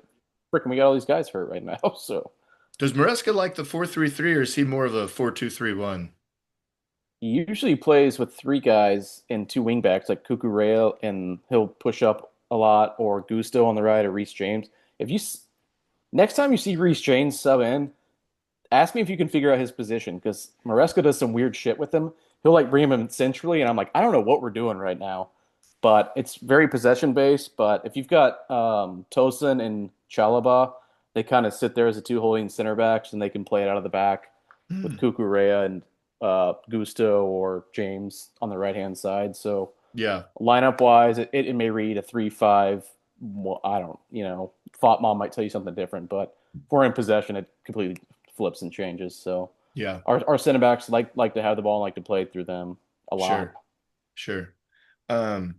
[SPEAKER 1] freaking we got all these guys hurt right now. So
[SPEAKER 2] Does Maresca like the 4-3-3 or is he more of a 4-2-3-1?
[SPEAKER 1] he usually plays with three guys and two wingbacks like Cucurella, and he'll push up a lot, or Gusto on the right, or Reece James. If you next time you see Reece James sub in, ask me if you can figure out his position because Maresca does some weird shit with him. He'll like bring him in centrally, and I'm like, I don't know what we're doing right now, but it's very possession based. But if you've got Tosin and Chalaba, they kind of sit there as the two holding center backs, and they can play it out of the back with
[SPEAKER 2] Hmm.
[SPEAKER 1] Cucurella and Gusto or James on the right hand side. So
[SPEAKER 2] Yeah.
[SPEAKER 1] lineup wise, it may read a 3-5. Well, I don't, Thought Mom might tell you something different, but if we're in possession, it completely flips and changes. So
[SPEAKER 2] Yeah.
[SPEAKER 1] our center backs like to have the ball and like to play through them a lot.
[SPEAKER 2] Sure. Sure. Um,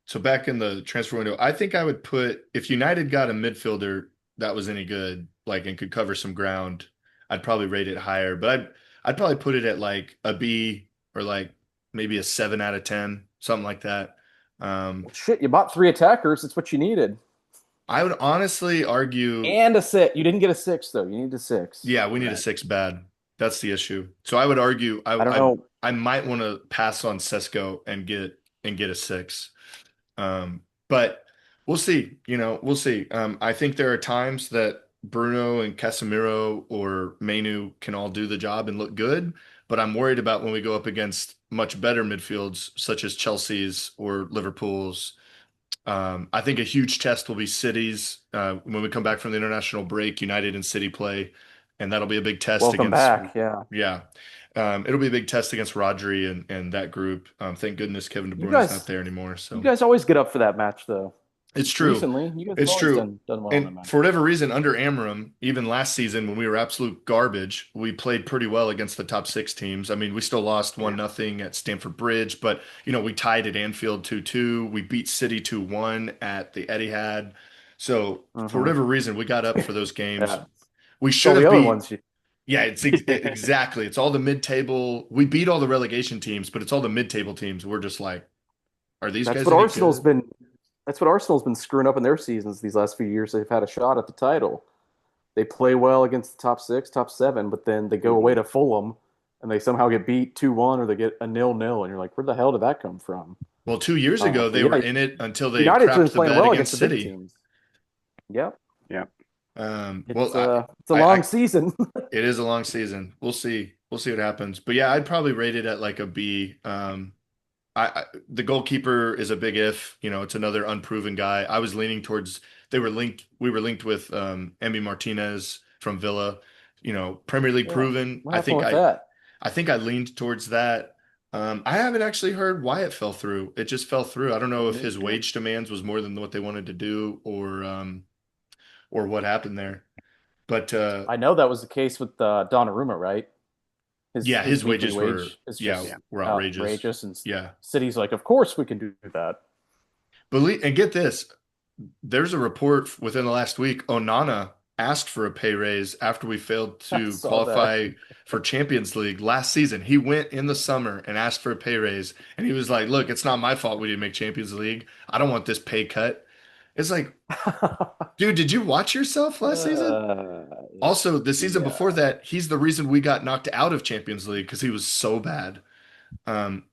[SPEAKER 2] so back in the transfer window, I think I would put if United got a midfielder that was any good, like and could cover some ground, I'd probably rate it higher. But I'd probably put it at like a B or like maybe a 7 out of 10, something like that. Um,
[SPEAKER 1] Well, shit, you bought three attackers. That's what you needed,
[SPEAKER 2] I would honestly argue,
[SPEAKER 1] and a six. You didn't get a six though. You need a six
[SPEAKER 2] yeah, we
[SPEAKER 1] for
[SPEAKER 2] need a
[SPEAKER 1] that.
[SPEAKER 2] six bad. That's the issue. So I would argue
[SPEAKER 1] I don't know.
[SPEAKER 2] I might want to pass on Sesko and get a six. But we'll see. We'll see. I think there are times that Bruno and Casemiro or Mainu can all do the job and look good, but I'm worried about when we go up against much better midfields, such as Chelsea's or Liverpool's. I think a huge test will be City's when we come back from the international break. United and City play, and that'll be a big test
[SPEAKER 1] Welcome
[SPEAKER 2] against.
[SPEAKER 1] back. Yeah,
[SPEAKER 2] Yeah, it'll be a big test against Rodri and that group. Thank goodness Kevin De
[SPEAKER 1] you
[SPEAKER 2] Bruyne is not
[SPEAKER 1] guys,
[SPEAKER 2] there anymore.
[SPEAKER 1] you
[SPEAKER 2] So.
[SPEAKER 1] guys always get up for that match though.
[SPEAKER 2] It's true.
[SPEAKER 1] Recently, you guys have
[SPEAKER 2] It's
[SPEAKER 1] always
[SPEAKER 2] true.
[SPEAKER 1] done well in that
[SPEAKER 2] And
[SPEAKER 1] match.
[SPEAKER 2] for whatever reason, under Amram, even last season when we were absolute garbage, we played pretty well against the top six teams. I mean, we still lost
[SPEAKER 3] Yeah.
[SPEAKER 2] 1-0 at Stamford Bridge, but we tied at Anfield 2-2. We beat City 2-1 at the Etihad. So for
[SPEAKER 1] Hmm.
[SPEAKER 2] whatever reason, we got up for those games.
[SPEAKER 1] Yeah,
[SPEAKER 2] We
[SPEAKER 1] it's
[SPEAKER 2] should
[SPEAKER 1] all the
[SPEAKER 2] have
[SPEAKER 1] other
[SPEAKER 2] beat.
[SPEAKER 1] ones.
[SPEAKER 2] Yeah, exactly. It's all the mid-table. We beat all the relegation teams, but it's all the mid-table teams. We're just like, are these
[SPEAKER 1] That's
[SPEAKER 2] guys
[SPEAKER 1] what
[SPEAKER 2] any
[SPEAKER 1] Arsenal's
[SPEAKER 2] good?
[SPEAKER 1] been. That's what Arsenal's been screwing up in their seasons these last few years. They've had a shot at the title. They play well against the top six, top seven, but then they go away to Fulham and they somehow get beat 2-1 or they get a 0-0, and you're like, where the hell did that come from?
[SPEAKER 2] Well, 2 years ago,
[SPEAKER 1] But
[SPEAKER 2] they were
[SPEAKER 1] yeah,
[SPEAKER 2] in it until they
[SPEAKER 1] United's been
[SPEAKER 2] crapped the
[SPEAKER 1] playing
[SPEAKER 2] bed
[SPEAKER 1] well
[SPEAKER 2] against
[SPEAKER 1] against the big
[SPEAKER 2] City.
[SPEAKER 1] teams. Yep,
[SPEAKER 3] Yeah.
[SPEAKER 2] Well,
[SPEAKER 1] it's a long season.
[SPEAKER 2] it is a long season. We'll see. We'll see what happens. But yeah, I'd probably rate it at like a B. The goalkeeper is a big if. It's another unproven guy. I was leaning towards they were linked. We were linked with Emi Martinez from Villa. Premier League
[SPEAKER 1] Yeah,
[SPEAKER 2] proven.
[SPEAKER 1] what happened with that?
[SPEAKER 2] I think I leaned towards that. I haven't actually heard why it fell through. It just fell through. I don't know if his wage demands was more than what they wanted to do, or what happened there. But
[SPEAKER 1] I know that was the case with Donnarumma, right? His
[SPEAKER 2] yeah,
[SPEAKER 1] his
[SPEAKER 2] his
[SPEAKER 1] weekly
[SPEAKER 2] wages
[SPEAKER 1] wage is
[SPEAKER 2] yeah,
[SPEAKER 1] just
[SPEAKER 2] were outrageous.
[SPEAKER 1] outrageous, and
[SPEAKER 2] Yeah.
[SPEAKER 1] City's like, of course we can do that.
[SPEAKER 2] And get this, there's a report within the last week, Onana asked for a pay raise after we failed
[SPEAKER 1] I
[SPEAKER 2] to
[SPEAKER 1] saw that.
[SPEAKER 2] qualify for Champions League last season. He went in the summer and asked for a pay raise, and he was like, "Look, it's not my fault we didn't make Champions League. I don't want this pay cut." It's like, dude, did you watch yourself last season?
[SPEAKER 1] uh,
[SPEAKER 2] Also, the season before
[SPEAKER 1] yeah.
[SPEAKER 2] that, he's the reason we got knocked out of Champions League because he was so bad.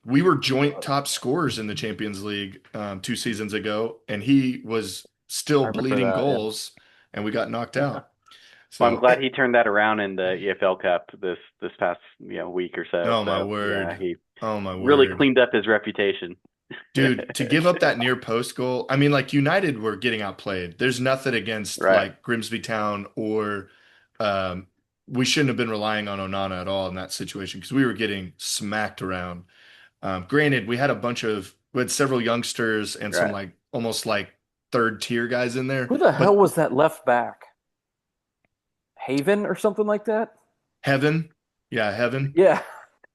[SPEAKER 2] We were joint
[SPEAKER 1] What?
[SPEAKER 2] top scorers in the Champions League 2 seasons ago, and he was still
[SPEAKER 1] I remember
[SPEAKER 2] bleeding
[SPEAKER 1] that.
[SPEAKER 2] goals, and we got knocked out.
[SPEAKER 3] Well, I'm
[SPEAKER 2] So,
[SPEAKER 3] glad he turned that around in the EFL Cup this past week or so.
[SPEAKER 2] oh my
[SPEAKER 3] So yeah,
[SPEAKER 2] word.
[SPEAKER 3] he
[SPEAKER 2] Oh my
[SPEAKER 3] really
[SPEAKER 2] word.
[SPEAKER 3] cleaned up his reputation.
[SPEAKER 2] Dude, to give up that near post goal, I mean, like United were getting outplayed. There's nothing against
[SPEAKER 3] Right.
[SPEAKER 2] like Grimsby Town or um, we shouldn't have been relying on Onana at all in that situation because we were getting smacked around. Granted, we had several youngsters and some
[SPEAKER 3] Right.
[SPEAKER 2] like almost like third tier guys in there,
[SPEAKER 1] Who the hell
[SPEAKER 2] but
[SPEAKER 1] was that left back? Haven or something like that?
[SPEAKER 2] Heaven, yeah, Heaven.
[SPEAKER 1] Yeah.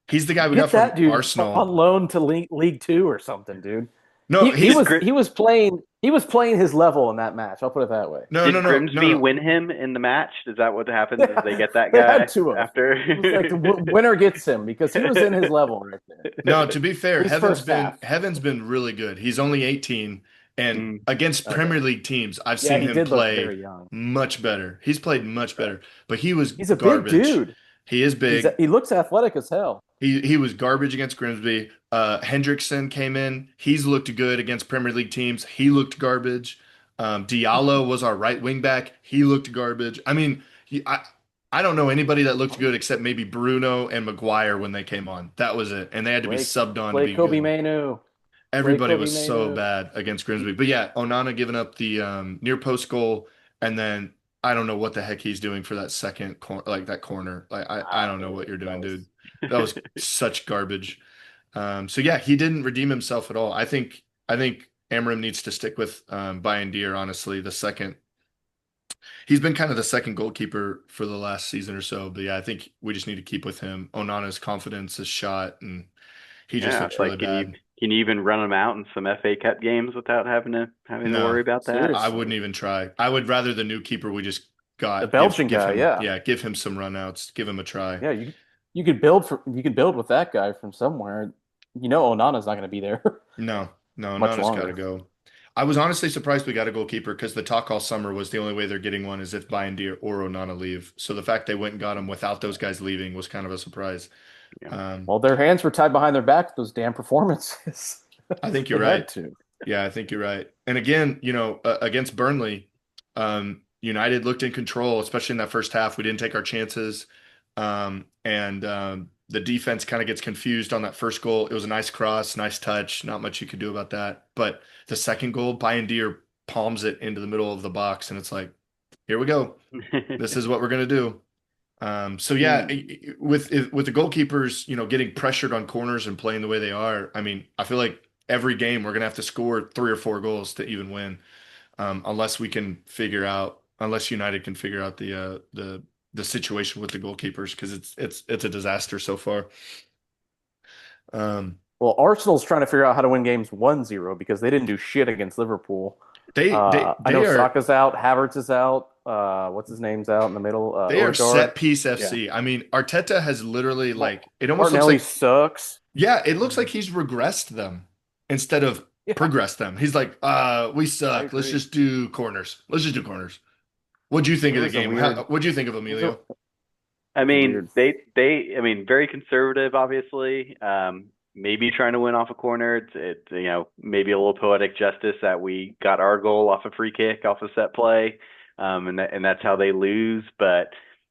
[SPEAKER 2] He's the guy we got
[SPEAKER 1] Get
[SPEAKER 2] from
[SPEAKER 1] that dude on
[SPEAKER 2] Arsenal.
[SPEAKER 1] loan to League Two or something, dude.
[SPEAKER 2] No,
[SPEAKER 1] He he
[SPEAKER 2] he's
[SPEAKER 3] Did
[SPEAKER 1] was
[SPEAKER 3] Gr
[SPEAKER 1] he was playing he was playing his level in that match. I'll put it that way.
[SPEAKER 2] no, no,
[SPEAKER 3] did
[SPEAKER 2] no, no,
[SPEAKER 3] Grimsby
[SPEAKER 2] no.
[SPEAKER 3] win him in the match? Is that what happens? Is they
[SPEAKER 1] Yeah,
[SPEAKER 3] get that
[SPEAKER 1] they had
[SPEAKER 3] guy
[SPEAKER 1] to have.
[SPEAKER 3] after?
[SPEAKER 1] It was like the winner gets him because he was in his level right there.
[SPEAKER 2] No, to be
[SPEAKER 1] At
[SPEAKER 2] fair,
[SPEAKER 1] least first half.
[SPEAKER 2] Heaven's been really good. He's only 18 and
[SPEAKER 3] Mm,
[SPEAKER 2] against
[SPEAKER 1] Okay.
[SPEAKER 2] Premier League teams, I've
[SPEAKER 1] Yeah,
[SPEAKER 2] seen
[SPEAKER 1] he
[SPEAKER 2] him
[SPEAKER 1] did look
[SPEAKER 2] play
[SPEAKER 1] very young.
[SPEAKER 2] much better. He's played much
[SPEAKER 1] Right.
[SPEAKER 2] better, but he was
[SPEAKER 1] He's a big
[SPEAKER 2] garbage.
[SPEAKER 1] dude.
[SPEAKER 2] He is big.
[SPEAKER 1] He looks athletic as hell.
[SPEAKER 2] He was garbage against Grimsby. Hendrickson came in. He's looked good against Premier League teams. He looked garbage. Diallo was our right wing back. He looked garbage. I mean, I don't know anybody that looked good except maybe Bruno and Maguire when they came on. That was it, and they had to be
[SPEAKER 1] Blake
[SPEAKER 2] subbed on to
[SPEAKER 1] Blake
[SPEAKER 2] be
[SPEAKER 1] Kobe
[SPEAKER 2] good.
[SPEAKER 1] Manu. Blake
[SPEAKER 2] Everybody
[SPEAKER 1] Kobe
[SPEAKER 2] was so
[SPEAKER 1] Manu.
[SPEAKER 2] bad against Grimsby. But yeah, Onana giving up the near post goal, and then I don't know what the heck he's doing for that second corner, like that corner. Like I don't know what you're
[SPEAKER 1] That
[SPEAKER 2] doing, dude.
[SPEAKER 1] was
[SPEAKER 2] That was such garbage. So yeah, he didn't redeem himself at all. I think Amram needs to stick with Deer, honestly. He's been kind of the second goalkeeper for the last season or so. But yeah, I think we just need to keep with him. Onana's confidence, his shot, and he just
[SPEAKER 3] yeah,
[SPEAKER 2] looks
[SPEAKER 3] it's
[SPEAKER 2] really
[SPEAKER 3] like
[SPEAKER 2] bad.
[SPEAKER 3] can you even run them out in some FA Cup games without having to
[SPEAKER 2] No,
[SPEAKER 3] worry about that?
[SPEAKER 2] I wouldn't
[SPEAKER 1] seriously
[SPEAKER 2] even try. I would rather the new keeper we just
[SPEAKER 1] the
[SPEAKER 2] got
[SPEAKER 1] Belgian
[SPEAKER 2] give
[SPEAKER 1] guy.
[SPEAKER 2] him,
[SPEAKER 1] Yeah,
[SPEAKER 2] yeah, give him some runouts, give him a try.
[SPEAKER 1] yeah. You could build with that guy from somewhere. You know, Onana's not going to be there
[SPEAKER 2] No, no,
[SPEAKER 1] much
[SPEAKER 2] Nana's got to
[SPEAKER 1] longer.
[SPEAKER 2] go. I was honestly surprised we got a goalkeeper because the talk all summer was the only way they're getting one is if Deer or Onana leave. So the fact they went and got him without those guys leaving was kind of a surprise.
[SPEAKER 3] Yeah.
[SPEAKER 2] Um,
[SPEAKER 1] Well, their hands were tied behind their back with those damn performances.
[SPEAKER 2] I think you're
[SPEAKER 1] They
[SPEAKER 2] right.
[SPEAKER 1] had to.
[SPEAKER 2] Yeah, I think you're right. And again, against Burnley, United looked in control, especially in that first half. We didn't take our chances. And the defense kind of gets confused on that first goal. It was a nice cross, nice touch. Not much you could do about that. But the second goal, Deer palms it into the middle of the box, and it's like, here we go. This is what we're gonna do. So yeah,
[SPEAKER 1] Hmm.
[SPEAKER 2] with the goalkeepers, getting pressured on corners and playing the way they are, I mean, I feel like every game we're gonna have to score 3 or 4 goals to even win, unless United can figure out the situation with the goalkeepers because it's a disaster so far. Um,
[SPEAKER 1] Well, Arsenal's trying to figure out how to win games 1-0 because they didn't do shit against Liverpool.
[SPEAKER 2] they they
[SPEAKER 1] I know
[SPEAKER 2] they are
[SPEAKER 1] Saka's out, Havertz is out. What's his name's out in the middle?
[SPEAKER 2] they are
[SPEAKER 1] Odegaard.
[SPEAKER 2] set piece
[SPEAKER 1] Yeah.
[SPEAKER 2] FC. I mean, Arteta has literally like it almost looks
[SPEAKER 1] Martinelli
[SPEAKER 2] like
[SPEAKER 1] sucks.
[SPEAKER 2] yeah, it looks like he's regressed them instead of
[SPEAKER 1] Yeah,
[SPEAKER 2] progressed them. He's like, we
[SPEAKER 1] I
[SPEAKER 2] suck. Let's
[SPEAKER 1] agree.
[SPEAKER 2] just do corners. Let's just do corners. What'd you think
[SPEAKER 1] It
[SPEAKER 2] of the
[SPEAKER 1] was a
[SPEAKER 2] game?
[SPEAKER 1] weird.
[SPEAKER 2] What'd you think of
[SPEAKER 1] It was a, it
[SPEAKER 2] Emilio?
[SPEAKER 3] I
[SPEAKER 1] was a
[SPEAKER 3] mean,
[SPEAKER 1] weird.
[SPEAKER 3] I mean, very conservative, obviously. Maybe trying to win off a corner. Maybe a little poetic justice that we got our goal off a free kick, off a set play, and that's how they lose. But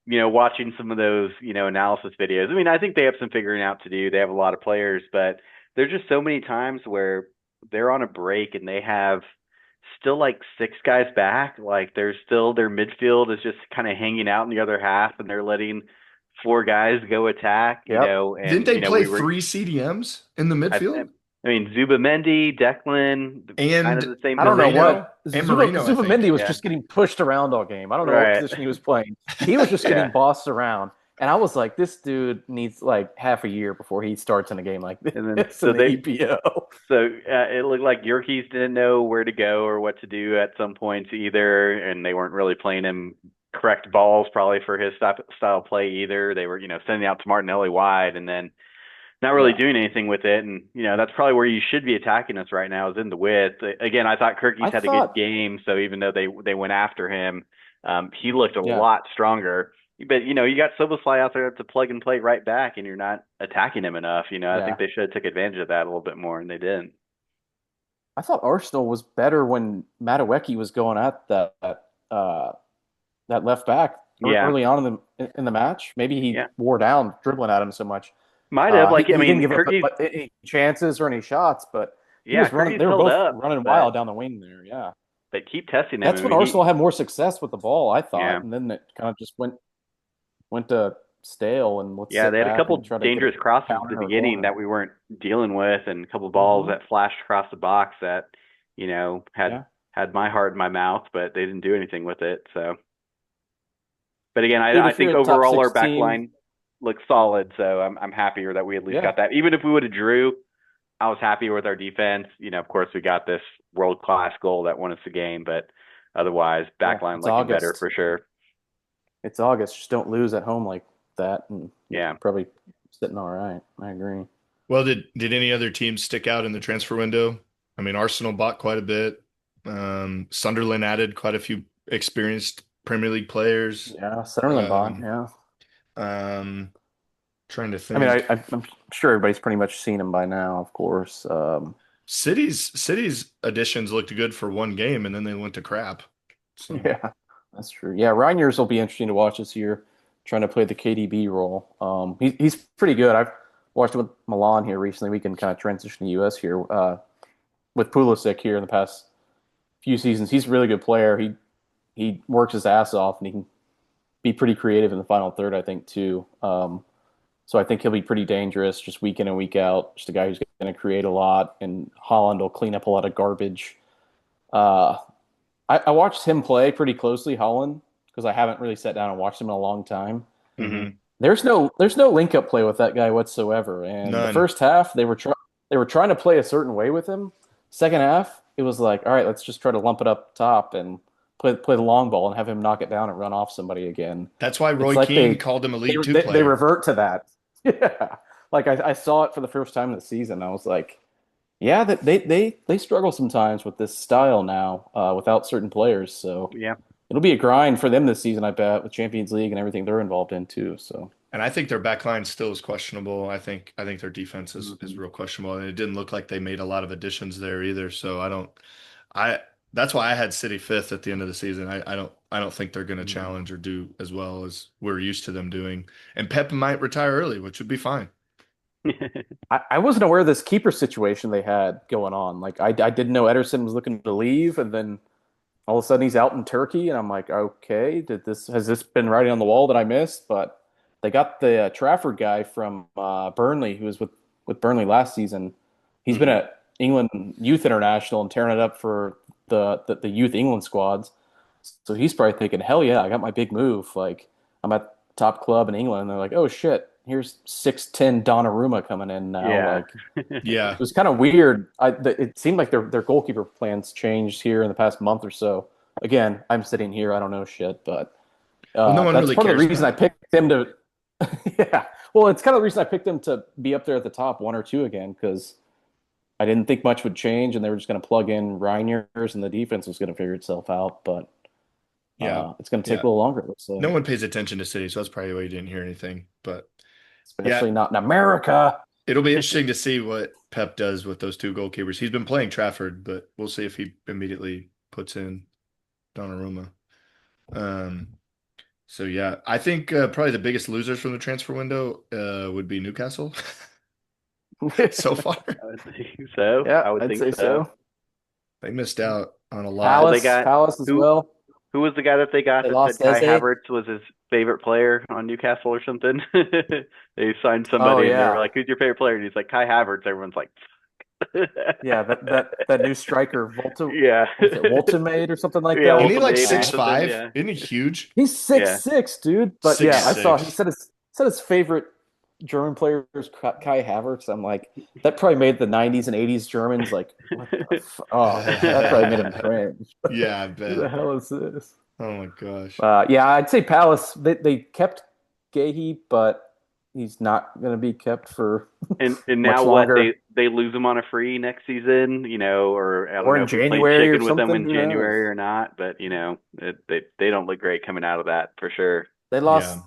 [SPEAKER 3] watching some of those, analysis videos. I mean, I think they have some figuring out to do. They have a lot of players, but there's just so many times where they're on a break and they have still like six guys back. Like there's still their midfield is just kind of hanging out in the other half, and they're letting four guys go attack.
[SPEAKER 1] Yep.
[SPEAKER 2] Didn't
[SPEAKER 3] And
[SPEAKER 2] they play
[SPEAKER 3] we were.
[SPEAKER 2] three CDMs in the
[SPEAKER 3] I,
[SPEAKER 2] midfield
[SPEAKER 3] I mean, Zubamendi, Declan, kind of
[SPEAKER 2] and
[SPEAKER 3] the same
[SPEAKER 1] I don't know
[SPEAKER 3] position.
[SPEAKER 2] Moreno
[SPEAKER 1] what
[SPEAKER 2] and Moreno? I
[SPEAKER 1] Zubamendi
[SPEAKER 2] think.
[SPEAKER 1] was
[SPEAKER 3] Yeah,
[SPEAKER 1] just getting pushed around all game. I don't know what
[SPEAKER 3] right.
[SPEAKER 1] position he was playing. He was just
[SPEAKER 3] Yeah.
[SPEAKER 1] getting bossed around, and I was like, this dude needs like half a year before he starts in a game like
[SPEAKER 3] And then
[SPEAKER 1] this in the EPO.
[SPEAKER 3] it looked like Yerkes didn't know where to go or what to do at some points either, and they weren't really playing him correct balls probably for his style of play either. They were, sending out to Martinelli wide and then not really
[SPEAKER 1] Yeah.
[SPEAKER 3] doing anything with it. And, that's probably where you should be attacking us right now is in the width. Again, I thought Kirky's
[SPEAKER 1] I
[SPEAKER 3] had a good
[SPEAKER 1] thought,
[SPEAKER 3] game. So even though they went after him, he looked a
[SPEAKER 1] yeah,
[SPEAKER 3] lot stronger. But, you got Soboslai out there to plug and play right back and you're not attacking him enough. I think
[SPEAKER 1] yeah.
[SPEAKER 3] they should have took advantage of that a little bit more and they didn't.
[SPEAKER 1] I thought Arsenal was better when Madueke was going at uh, that left back
[SPEAKER 3] Yeah.
[SPEAKER 1] early on in the match. Maybe he
[SPEAKER 3] Yeah.
[SPEAKER 1] wore down dribbling at him so much.
[SPEAKER 3] Might have.
[SPEAKER 1] He,
[SPEAKER 3] Like, I
[SPEAKER 1] he didn't
[SPEAKER 3] mean,
[SPEAKER 1] give up
[SPEAKER 3] Kirky's,
[SPEAKER 1] any chances or any shots, but he
[SPEAKER 3] yeah,
[SPEAKER 1] was running.
[SPEAKER 3] Kirky's
[SPEAKER 1] They were
[SPEAKER 3] held
[SPEAKER 1] both
[SPEAKER 3] up,
[SPEAKER 1] running
[SPEAKER 3] but
[SPEAKER 1] wild down the wing there. Yeah,
[SPEAKER 3] they keep testing him. I
[SPEAKER 1] that's when
[SPEAKER 3] mean,
[SPEAKER 1] Arsenal had more success with the ball, I
[SPEAKER 3] yeah.
[SPEAKER 1] thought, and then it kind of just went to stale and let's
[SPEAKER 3] Yeah,
[SPEAKER 1] sit
[SPEAKER 3] they had a
[SPEAKER 1] back and
[SPEAKER 3] couple
[SPEAKER 1] try to get a
[SPEAKER 3] dangerous crosses at the
[SPEAKER 1] counter or a
[SPEAKER 3] beginning
[SPEAKER 1] corner.
[SPEAKER 3] that we weren't dealing with, and a couple balls
[SPEAKER 1] Hmm.
[SPEAKER 3] that flashed across the box that, had
[SPEAKER 1] Yeah,
[SPEAKER 3] my heart in my mouth, but they didn't do anything with it. So, but again,
[SPEAKER 1] dude,
[SPEAKER 3] I
[SPEAKER 1] if you're
[SPEAKER 3] think
[SPEAKER 1] a top
[SPEAKER 3] overall our
[SPEAKER 1] six
[SPEAKER 3] back
[SPEAKER 1] team,
[SPEAKER 3] line looks solid. So I'm happier that we at least
[SPEAKER 1] yeah,
[SPEAKER 3] got that. Even if we would have drew, I was happy with our defense. Of course we got this world class goal that won us the game, but otherwise
[SPEAKER 1] yeah,
[SPEAKER 3] back line
[SPEAKER 1] it's
[SPEAKER 3] looking better
[SPEAKER 1] August.
[SPEAKER 3] for sure.
[SPEAKER 1] It's August. Just don't lose at home like that, and you're
[SPEAKER 3] Yeah.
[SPEAKER 1] probably sitting all right. I agree.
[SPEAKER 2] Well, did any other teams stick out in the transfer window? I mean, Arsenal bought quite a bit. Sunderland added quite a few experienced Premier League players.
[SPEAKER 1] Yeah, Sunderland bought.
[SPEAKER 2] Um,
[SPEAKER 1] Yeah.
[SPEAKER 2] um, Trying to
[SPEAKER 1] I mean,
[SPEAKER 2] think.
[SPEAKER 1] I'm sure everybody's pretty much seen him by now, of course.
[SPEAKER 2] City's additions looked good for one game, and then they went to crap. So
[SPEAKER 1] Yeah, that's true. Yeah, Reiners will be interesting to watch this year, trying to play the KDB role. He's pretty good. I've watched him with Milan here recently. We can kind of transition to US here with Pulisic here in the past few seasons. He's a really good player. He works his ass off, and he can be pretty creative in the final third, I think, too. So I think he'll be pretty dangerous just week in and week out. Just a guy who's going to create a lot, and Holland will clean up a lot of garbage. Uh, I watched him play pretty closely, Holland, because I haven't really sat down and watched him in a long time.
[SPEAKER 3] Hmm.
[SPEAKER 1] There's no link up play with that guy whatsoever. And the
[SPEAKER 2] none.
[SPEAKER 1] first half they were trying to play a certain way with him. Second half, it was like, all right, let's just try to lump it up top and play the long ball and have him knock it down and run off somebody again.
[SPEAKER 2] That's why
[SPEAKER 1] It's
[SPEAKER 2] Roy
[SPEAKER 1] like
[SPEAKER 2] Keane called him a League Two
[SPEAKER 1] they
[SPEAKER 2] player.
[SPEAKER 1] revert to that. Yeah. Like I saw it for the first time in the season. I was like, yeah, that they struggle sometimes with this style now without certain players. So
[SPEAKER 3] Yeah.
[SPEAKER 1] it'll be a grind for them this season, I bet, with Champions League and everything they're involved in too. So
[SPEAKER 2] And I think their back line still is questionable. I think their defense is
[SPEAKER 1] mhm.
[SPEAKER 2] real questionable. And it didn't look like they made a lot of additions there either. So I that's why I had City fifth at the end of the season. I don't think they're gonna
[SPEAKER 1] Mhm.
[SPEAKER 2] challenge or do as well as we're used to them doing. And Pep might retire early, which would be fine.
[SPEAKER 1] I wasn't aware of this keeper situation they had going on. Like I didn't know Ederson was looking to leave, and then all of a sudden he's out in Turkey, and I'm like, okay, did this has this been writing on the wall that I missed? But they got the Trafford guy from Burnley, who was with Burnley last season. He's been
[SPEAKER 3] Hmm.
[SPEAKER 1] at England Youth International and tearing it up for the youth England squads. So he's probably thinking, hell yeah, I got my big move. Like I'm at top club in England, and they're like, oh shit, here's 6'10" Donnarumma coming in now.
[SPEAKER 3] Yeah.
[SPEAKER 1] Like
[SPEAKER 2] Yeah.
[SPEAKER 1] it was kind of weird. It seemed like their goalkeeper plans changed here in the past month or so. Again, I'm sitting here, I don't know shit, but
[SPEAKER 2] Well, no one
[SPEAKER 1] that's
[SPEAKER 2] really
[SPEAKER 1] part of
[SPEAKER 2] cares
[SPEAKER 1] the reason I
[SPEAKER 2] about it.
[SPEAKER 1] picked them to. Yeah, well, it's kind of the reason I picked them to be up there at the top one or two again because I didn't think much would change, and they were just going to plug in Reiners, and the defense was going to figure itself out. But
[SPEAKER 2] Yeah.
[SPEAKER 1] it's going to take
[SPEAKER 2] Yeah.
[SPEAKER 1] a little longer, it looks
[SPEAKER 2] No
[SPEAKER 1] like,
[SPEAKER 2] one pays attention to City, so that's probably why you didn't hear anything. But yeah,
[SPEAKER 1] especially not in America.
[SPEAKER 2] it'll be interesting to see what Pep does with those two goalkeepers. He's been playing Trafford, but we'll see if he immediately puts in Donnarumma. Um, so yeah, I think probably the biggest losers from the transfer window would be Newcastle so far.
[SPEAKER 3] I would think so.
[SPEAKER 1] Yeah,
[SPEAKER 3] I would
[SPEAKER 1] I'd
[SPEAKER 3] think
[SPEAKER 1] say
[SPEAKER 3] so.
[SPEAKER 1] so.
[SPEAKER 2] They missed out on a
[SPEAKER 3] Well,
[SPEAKER 2] lot.
[SPEAKER 3] they
[SPEAKER 1] Palace,
[SPEAKER 3] got
[SPEAKER 1] Palace as
[SPEAKER 3] who
[SPEAKER 1] well.
[SPEAKER 3] who was the guy that they got
[SPEAKER 1] They
[SPEAKER 3] that said
[SPEAKER 1] lost
[SPEAKER 3] Kai
[SPEAKER 1] Eze.
[SPEAKER 3] Havertz was his favorite player on Newcastle or something? They signed
[SPEAKER 1] Oh
[SPEAKER 3] somebody and they were
[SPEAKER 1] yeah,
[SPEAKER 3] like, "Who's your favorite player?" And he's like, "Kai Havertz." Everyone's like,
[SPEAKER 1] yeah. That new striker, Volta,
[SPEAKER 3] "Yeah,
[SPEAKER 1] what was it, Volta or something like
[SPEAKER 3] yeah,
[SPEAKER 2] Isn't
[SPEAKER 1] that?
[SPEAKER 2] he like
[SPEAKER 3] ultimatum or
[SPEAKER 2] six
[SPEAKER 1] Uh,
[SPEAKER 3] something."
[SPEAKER 2] five?
[SPEAKER 3] Yeah,
[SPEAKER 2] Isn't he huge?
[SPEAKER 1] he's six
[SPEAKER 3] yeah,
[SPEAKER 1] six, dude. But
[SPEAKER 2] Six
[SPEAKER 1] yeah, I
[SPEAKER 3] yeah.
[SPEAKER 1] saw he
[SPEAKER 2] six.
[SPEAKER 1] said his favorite German player is Kai Havertz. I'm like, that probably made the '90s and '80s Germans like, what the oh, that probably made him cringe.
[SPEAKER 2] Yeah, I
[SPEAKER 1] Who the
[SPEAKER 2] bet.
[SPEAKER 1] hell is this?
[SPEAKER 2] Oh my gosh.
[SPEAKER 1] Yeah, I'd say Palace. They kept Gahey, but he's not going to be kept for
[SPEAKER 3] And now
[SPEAKER 1] much
[SPEAKER 3] what?
[SPEAKER 1] longer,
[SPEAKER 3] They lose him on a free next season, or I don't
[SPEAKER 1] or
[SPEAKER 3] know
[SPEAKER 1] in
[SPEAKER 3] if he played
[SPEAKER 1] January or
[SPEAKER 3] chicken with them
[SPEAKER 1] something.
[SPEAKER 3] in
[SPEAKER 1] Who
[SPEAKER 3] January
[SPEAKER 1] knows?
[SPEAKER 3] or not, but they don't look great coming out of that for sure.
[SPEAKER 1] They
[SPEAKER 2] Yeah.
[SPEAKER 1] lost.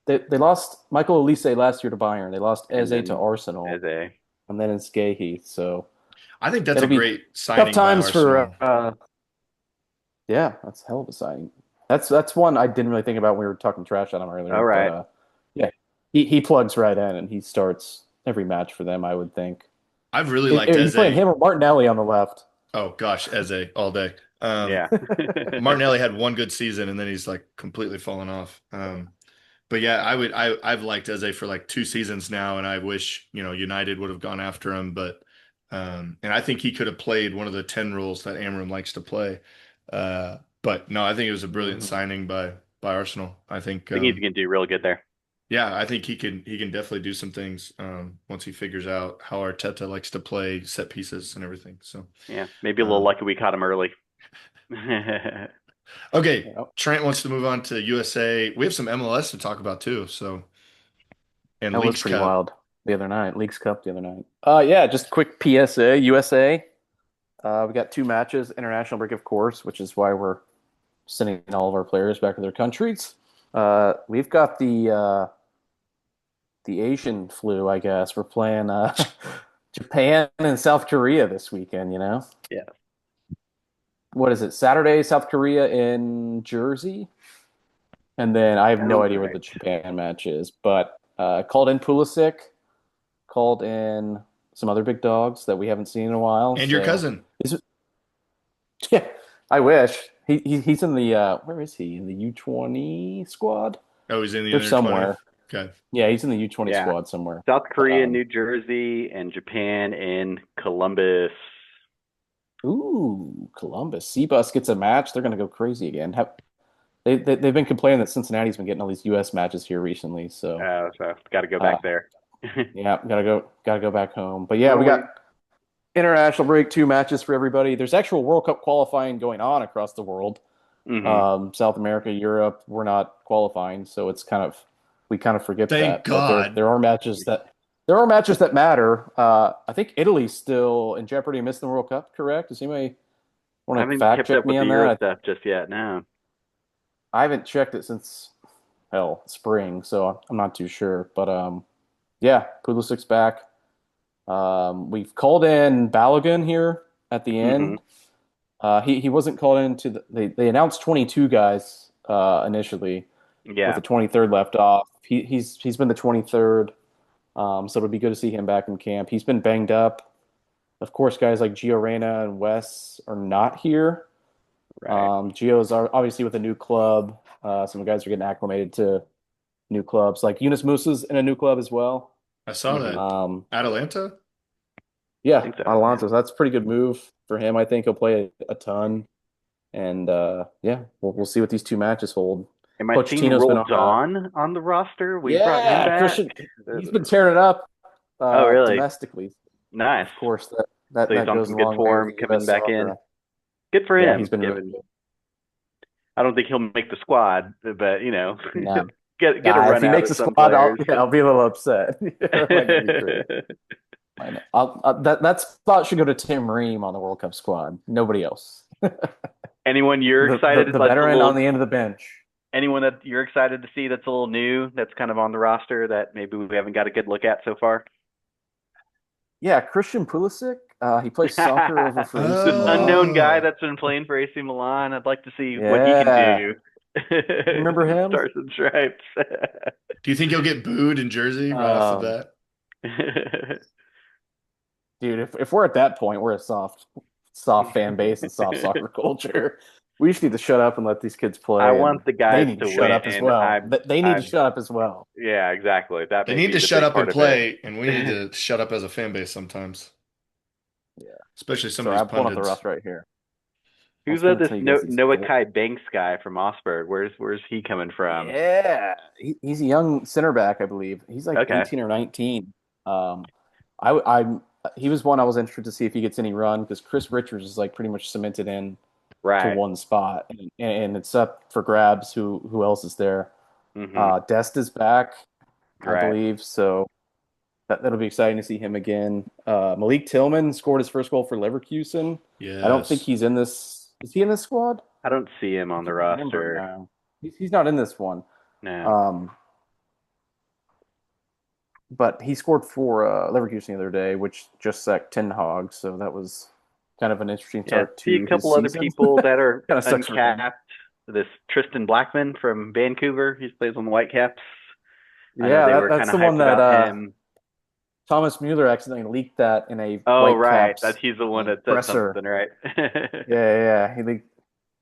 [SPEAKER 1] They lost Michael Olise last year to Bayern. They lost
[SPEAKER 3] And
[SPEAKER 1] Eze to
[SPEAKER 3] then
[SPEAKER 1] Arsenal,
[SPEAKER 3] as a
[SPEAKER 1] and then it's Gahey. So
[SPEAKER 2] I think that's a
[SPEAKER 1] it'll be
[SPEAKER 2] great
[SPEAKER 1] tough
[SPEAKER 2] signing by
[SPEAKER 1] times for.
[SPEAKER 2] Arsenal.
[SPEAKER 1] Yeah, that's a hell of a signing. That's one I didn't really think about when we were talking trash on him
[SPEAKER 3] all
[SPEAKER 1] earlier. But
[SPEAKER 3] right,
[SPEAKER 1] yeah, he plugs right in and he starts every match for them. I would think.
[SPEAKER 2] I've really liked
[SPEAKER 1] Are you playing
[SPEAKER 2] Eze.
[SPEAKER 1] him or Martinelli on the left?
[SPEAKER 2] Oh gosh, Eze all day.
[SPEAKER 3] yeah.
[SPEAKER 2] Martinelli had one good season and then he's like completely fallen off. But yeah, I've liked Eze for like 2 seasons now, and I wish, United would have gone after him, but and I think he could have played one of the 10 rules that Amram likes to play. But no, I think it was a brilliant
[SPEAKER 1] Hmm.
[SPEAKER 2] signing by Arsenal. I think
[SPEAKER 3] I think he's gonna do real good there.
[SPEAKER 2] yeah, I think he can definitely do some things once he figures out how Arteta likes to play set pieces and everything. So
[SPEAKER 3] Yeah, maybe a little
[SPEAKER 2] um,
[SPEAKER 3] lucky we caught him early.
[SPEAKER 2] okay,
[SPEAKER 1] Yeah,
[SPEAKER 2] Trent wants to move on to USA. We have some MLS to talk about too. So and
[SPEAKER 1] that was
[SPEAKER 2] Leagues
[SPEAKER 1] pretty
[SPEAKER 2] Cup.
[SPEAKER 1] wild the other night. Leagues Cup the other night. Yeah, just quick PSA. USA. We got two matches. International break, of course, which is why we're sending all of our players back to their countries. We've got the Asian flu, I guess. We're playing Japan and South Korea this weekend, you know?
[SPEAKER 3] Yeah,
[SPEAKER 1] What is it? Saturday, South Korea in Jersey? And then I have no
[SPEAKER 3] sounds
[SPEAKER 1] idea where the
[SPEAKER 3] right.
[SPEAKER 1] Japan match is, but called in Pulisic, called in some other big dogs that we haven't seen in a while.
[SPEAKER 2] And your
[SPEAKER 1] So,
[SPEAKER 2] cousin.
[SPEAKER 1] is it, yeah, I wish. He's in the, where is he? In the U20 squad?
[SPEAKER 2] Oh, he's in the
[SPEAKER 1] They're
[SPEAKER 2] under 20.
[SPEAKER 1] somewhere.
[SPEAKER 2] Okay.
[SPEAKER 1] Yeah, he's in the U20
[SPEAKER 3] Yeah,
[SPEAKER 1] squad somewhere.
[SPEAKER 3] South Korea,
[SPEAKER 1] Um,
[SPEAKER 3] New Jersey, and Japan in Columbus.
[SPEAKER 1] Ooh, Columbus. Seabus gets a match. They're going to go crazy again. They've been complaining that Cincinnati's been getting all these U.S. matches here recently. So,
[SPEAKER 3] So got to go
[SPEAKER 1] uh,
[SPEAKER 3] back there.
[SPEAKER 1] yeah, gotta go back home. But yeah,
[SPEAKER 3] Well,
[SPEAKER 1] we got international break, two matches for everybody. There's actual World Cup qualifying going on across the world.
[SPEAKER 3] hmm
[SPEAKER 1] South America, Europe, we're not qualifying, so it's kind of we kind of forget
[SPEAKER 2] Thank
[SPEAKER 1] that. But there
[SPEAKER 2] God.
[SPEAKER 1] there are matches that matter. I think Italy's still in jeopardy of missing the World Cup. Correct? Does anybody
[SPEAKER 3] I
[SPEAKER 1] want to
[SPEAKER 3] haven't
[SPEAKER 1] fact
[SPEAKER 3] kept
[SPEAKER 1] check
[SPEAKER 3] up with
[SPEAKER 1] me
[SPEAKER 3] the
[SPEAKER 1] on
[SPEAKER 3] Euro
[SPEAKER 1] that?
[SPEAKER 3] stuff just yet. No.
[SPEAKER 1] I haven't checked it since hell spring, so I'm not too sure. But yeah, Pulisic's back. We've called in Balogun here at the
[SPEAKER 3] hmm
[SPEAKER 1] end. He wasn't called into they announced 22 guys initially with
[SPEAKER 3] Yeah.
[SPEAKER 1] the 23rd left off. He's been the 23rd, so it'll be good to see him back in camp. He's been banged up. Of course, guys like Gio Reyna and Wes are not here.
[SPEAKER 3] Right.
[SPEAKER 1] Gio's obviously with a new club. Some guys are getting acclimated to new clubs. Like Yunus Musa's in a new club as well.
[SPEAKER 2] I saw
[SPEAKER 3] hmm
[SPEAKER 2] that.
[SPEAKER 1] Um,
[SPEAKER 2] Atalanta?
[SPEAKER 1] yeah,
[SPEAKER 3] think so. Yeah.
[SPEAKER 1] Alonso. That's a pretty good move for him. I think he'll play a ton. And yeah, we'll see what these two matches hold.
[SPEAKER 3] Am I seeing
[SPEAKER 1] Pochettino's been
[SPEAKER 3] Roll
[SPEAKER 1] on a
[SPEAKER 3] Dawn on the roster? We brought him
[SPEAKER 1] yeah,
[SPEAKER 3] back.
[SPEAKER 1] Christian. He's been tearing it up
[SPEAKER 3] Oh, really?
[SPEAKER 1] domestically.
[SPEAKER 3] Nice.
[SPEAKER 1] Of course, that
[SPEAKER 3] So he's
[SPEAKER 1] that
[SPEAKER 3] on
[SPEAKER 1] goes
[SPEAKER 3] some
[SPEAKER 1] a
[SPEAKER 3] good
[SPEAKER 1] long way with
[SPEAKER 3] form
[SPEAKER 1] the
[SPEAKER 3] coming
[SPEAKER 1] U.S.
[SPEAKER 3] back in.
[SPEAKER 1] soccer.
[SPEAKER 3] Good for
[SPEAKER 1] Yeah, he's
[SPEAKER 3] him.
[SPEAKER 1] been really
[SPEAKER 3] Given
[SPEAKER 1] good.
[SPEAKER 3] I don't think he'll make the squad, but
[SPEAKER 1] Nah,
[SPEAKER 3] get a
[SPEAKER 1] nah, if
[SPEAKER 3] run
[SPEAKER 1] he
[SPEAKER 3] out
[SPEAKER 1] makes
[SPEAKER 3] at
[SPEAKER 1] the
[SPEAKER 3] some
[SPEAKER 1] squad,
[SPEAKER 3] players.
[SPEAKER 1] I'll be a little upset. That might not be true. That spot should go to Tim Ream on the World Cup squad. Nobody else.
[SPEAKER 3] Anyone you're
[SPEAKER 1] The
[SPEAKER 3] excited
[SPEAKER 1] the
[SPEAKER 3] that's a
[SPEAKER 1] veteran on
[SPEAKER 3] little
[SPEAKER 1] the end of the bench.
[SPEAKER 3] anyone that you're excited to see that's a little new that's kind of on the roster that maybe we haven't got a good look at so far?
[SPEAKER 1] Yeah, Christian Pulisic. He plays soccer over for AC
[SPEAKER 3] This unknown
[SPEAKER 1] Milan.
[SPEAKER 3] guy
[SPEAKER 2] Oh,
[SPEAKER 3] that's been playing for AC Milan. I'd like to see what he can
[SPEAKER 1] Yeah,
[SPEAKER 3] do.
[SPEAKER 1] you remember him?
[SPEAKER 3] Stars and stripes.
[SPEAKER 2] do you think he'll get booed in Jersey right off the
[SPEAKER 1] Um,
[SPEAKER 2] bat?
[SPEAKER 1] dude, if we're at that point, we're a soft fan base and soft soccer culture. We just need to shut up and let these kids
[SPEAKER 3] I
[SPEAKER 1] play, and
[SPEAKER 3] want the
[SPEAKER 1] they
[SPEAKER 3] guys
[SPEAKER 1] need to
[SPEAKER 3] to
[SPEAKER 1] shut up as
[SPEAKER 3] win.
[SPEAKER 1] well.
[SPEAKER 3] I'm
[SPEAKER 1] They need to
[SPEAKER 3] I'm
[SPEAKER 1] shut up as well.
[SPEAKER 3] Yeah, exactly. That
[SPEAKER 2] They
[SPEAKER 3] may
[SPEAKER 2] need
[SPEAKER 3] be
[SPEAKER 2] to
[SPEAKER 3] the
[SPEAKER 2] shut
[SPEAKER 3] big
[SPEAKER 2] up and
[SPEAKER 3] part of it.
[SPEAKER 2] play, and we need to shut up as a fan base sometimes,
[SPEAKER 1] Yeah.
[SPEAKER 2] especially some of
[SPEAKER 1] Sorry,
[SPEAKER 2] these
[SPEAKER 1] I'm pulling up the
[SPEAKER 2] pundits.
[SPEAKER 1] roster right here. I
[SPEAKER 3] Who's
[SPEAKER 1] was gonna
[SPEAKER 3] this
[SPEAKER 1] tell you guys these.
[SPEAKER 3] Noah Kai Banks guy from Augsburg? Where's he coming from?
[SPEAKER 1] Yeah, he's a young center back, I believe. He's like
[SPEAKER 3] Okay.
[SPEAKER 1] 18 or 19. Um, I he was one I was interested to see if he gets any run because Chris Richards is like pretty much cemented in to
[SPEAKER 3] Right.
[SPEAKER 1] one spot, and it's up for grabs. Who else is there?
[SPEAKER 3] Hmm.
[SPEAKER 1] Dest is back, I
[SPEAKER 3] Right.
[SPEAKER 1] believe. So that'll be exciting to see him again. Malik Tillman scored his first goal for Leverkusen. I don't think
[SPEAKER 2] Yes.
[SPEAKER 1] he's in this. Is he in this squad?
[SPEAKER 3] I don't see him
[SPEAKER 1] I
[SPEAKER 3] on the
[SPEAKER 1] can't remember
[SPEAKER 3] roster.
[SPEAKER 1] now. He's not in this one.
[SPEAKER 3] No.
[SPEAKER 1] Um, but he scored for Leverkusen the other day, which just sacked Ten Hag. So that was kind of an interesting
[SPEAKER 3] Yeah.
[SPEAKER 1] start
[SPEAKER 3] See
[SPEAKER 1] to
[SPEAKER 3] a
[SPEAKER 1] his
[SPEAKER 3] couple other
[SPEAKER 1] season.
[SPEAKER 3] people that are
[SPEAKER 1] Kind of sucks for him.
[SPEAKER 3] uncapped. This Tristan Blackman from Vancouver. He plays on the Whitecaps. I know
[SPEAKER 1] Yeah,
[SPEAKER 3] they were kind
[SPEAKER 1] that's
[SPEAKER 3] of
[SPEAKER 1] the one
[SPEAKER 3] hyped
[SPEAKER 1] that
[SPEAKER 3] about him.
[SPEAKER 1] Thomas Mueller accidentally leaked that in a
[SPEAKER 3] Oh, right. That
[SPEAKER 1] Whitecaps
[SPEAKER 3] he's the one that said
[SPEAKER 1] presser.
[SPEAKER 3] something, right?
[SPEAKER 1] Yeah.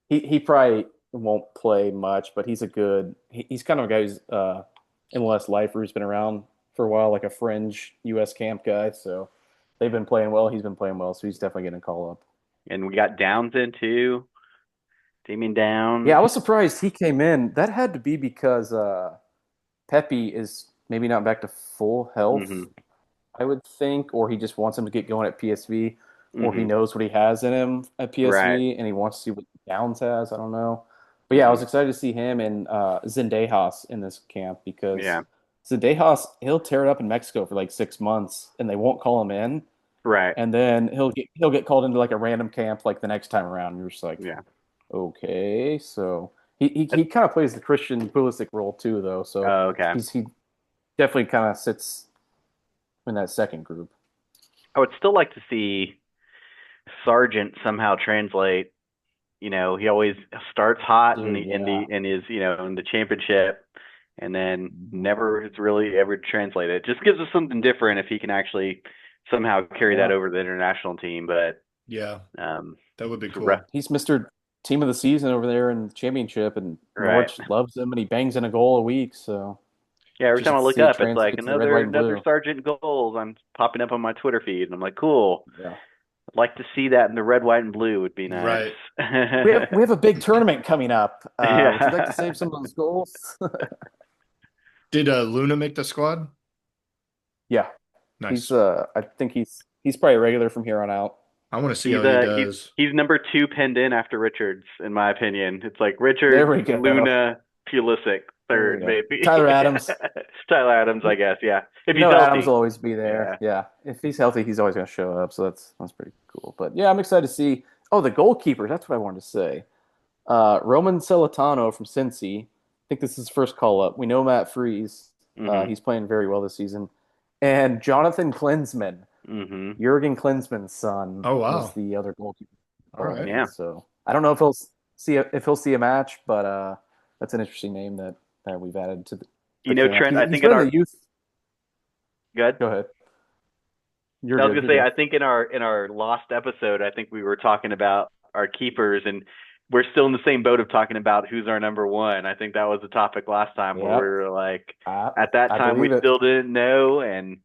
[SPEAKER 1] He probably won't play much, but he's a good. He's kind of a guy who's MLS lifer who's been around for a while, like a fringe U.S. camp guy. So they've been playing well. He's been playing well, so he's definitely getting a call up.
[SPEAKER 3] And we got Downs in too. Damien Downs.
[SPEAKER 1] Yeah, I was surprised he came in. That had to be because Pepe is maybe not back to full
[SPEAKER 3] Hmm.
[SPEAKER 1] health, I would think, or he just wants him to get going at PSV, or he
[SPEAKER 3] Hmm.
[SPEAKER 1] knows what he has in him at
[SPEAKER 3] Right.
[SPEAKER 1] PSV, and he wants to see what Downs has. I don't know, but yeah, I was
[SPEAKER 3] Hmm.
[SPEAKER 1] excited to see him and Zendejas in this camp because
[SPEAKER 3] Yeah.
[SPEAKER 1] Zendejas he'll tear it up in Mexico for like 6 months, and they won't call him in,
[SPEAKER 3] Right.
[SPEAKER 1] and then he'll get called into like a random camp like the next time around. And you're just like,
[SPEAKER 3] Yeah.
[SPEAKER 1] okay, so he kind of plays the Christian Pulisic role too, though, so
[SPEAKER 3] Oh, okay.
[SPEAKER 1] he definitely kind of sits in that second group.
[SPEAKER 3] I would still like to see Sargent somehow translate. He always starts hot in
[SPEAKER 1] Dude,
[SPEAKER 3] the in
[SPEAKER 1] yeah.
[SPEAKER 3] the in his in the championship, and then never has really ever translated. It just gives us something different if he can actually somehow carry that
[SPEAKER 1] Yeah.
[SPEAKER 3] over to the international team. But
[SPEAKER 2] Yeah,
[SPEAKER 3] um,
[SPEAKER 2] that would be
[SPEAKER 3] the rest,
[SPEAKER 2] cool.
[SPEAKER 1] He's Mr. Team of the Season over there in the championship, and
[SPEAKER 3] right?
[SPEAKER 1] Norwich loves him, and he bangs in a goal a week. So
[SPEAKER 3] Yeah, every
[SPEAKER 1] just
[SPEAKER 3] time I
[SPEAKER 1] to
[SPEAKER 3] look
[SPEAKER 1] see it
[SPEAKER 3] up, it's like
[SPEAKER 1] translate to the red, white, and
[SPEAKER 3] another
[SPEAKER 1] blue.
[SPEAKER 3] Sargent goals. I'm popping up on my Twitter feed, and I'm like, cool.
[SPEAKER 1] Yeah,
[SPEAKER 3] I'd like to see that in the red, white, and blue. Would be nice.
[SPEAKER 2] Right.
[SPEAKER 1] we have a big tournament coming up. Would you like to
[SPEAKER 3] Yeah.
[SPEAKER 1] save some of those goals?
[SPEAKER 2] Did Luna make the squad?
[SPEAKER 1] Yeah, he's
[SPEAKER 2] Nice.
[SPEAKER 1] I think he's probably a regular from here on out.
[SPEAKER 2] I want to see
[SPEAKER 3] He's
[SPEAKER 2] how he
[SPEAKER 3] uh he's
[SPEAKER 2] does.
[SPEAKER 3] he's number two penned in after Richards, in my opinion. It's like
[SPEAKER 1] There
[SPEAKER 3] Richards,
[SPEAKER 1] we go.
[SPEAKER 3] Luna, Pulisic,
[SPEAKER 1] There we
[SPEAKER 3] third
[SPEAKER 1] go.
[SPEAKER 3] maybe.
[SPEAKER 1] Tyler Adams.
[SPEAKER 3] Tyler Adams, I guess. Yeah, if
[SPEAKER 1] You
[SPEAKER 3] he's
[SPEAKER 1] know Adams will
[SPEAKER 3] healthy.
[SPEAKER 1] always be there.
[SPEAKER 3] Yeah.
[SPEAKER 1] Yeah, if he's healthy, he's always going to show up. So that's pretty cool. But yeah, I'm excited to see. Oh, the goalkeeper. That's what I wanted to say. Roman Celentano from Cincy. I think this is his first call up. We know Matt Freeze.
[SPEAKER 3] Mhm.
[SPEAKER 1] He's playing very well this season. And Jonathan Klinsmann,
[SPEAKER 3] Mhm.
[SPEAKER 1] Jurgen Klinsmann's son,
[SPEAKER 2] Oh
[SPEAKER 1] is
[SPEAKER 2] wow.
[SPEAKER 1] the other goalkeeper
[SPEAKER 2] All
[SPEAKER 1] calling
[SPEAKER 2] right.
[SPEAKER 1] in.
[SPEAKER 3] Yeah.
[SPEAKER 1] So I don't know if he'll see a match, but that's an interesting name that we've added to the camp.
[SPEAKER 3] Trent. I
[SPEAKER 1] He's
[SPEAKER 3] think
[SPEAKER 1] been
[SPEAKER 3] in
[SPEAKER 1] in
[SPEAKER 3] our
[SPEAKER 1] the youth.
[SPEAKER 3] good.
[SPEAKER 1] Go ahead. You're
[SPEAKER 3] I was
[SPEAKER 1] good.
[SPEAKER 3] gonna
[SPEAKER 1] You're
[SPEAKER 3] say,
[SPEAKER 1] good.
[SPEAKER 3] I think in our lost episode, I think we were talking about our keepers, and we're still in the same boat of talking about who's our number one. I think that was the topic last time where we
[SPEAKER 1] Yeah,
[SPEAKER 3] were like,
[SPEAKER 1] I
[SPEAKER 3] at that
[SPEAKER 1] I
[SPEAKER 3] time we
[SPEAKER 1] believe it.
[SPEAKER 3] still didn't know, and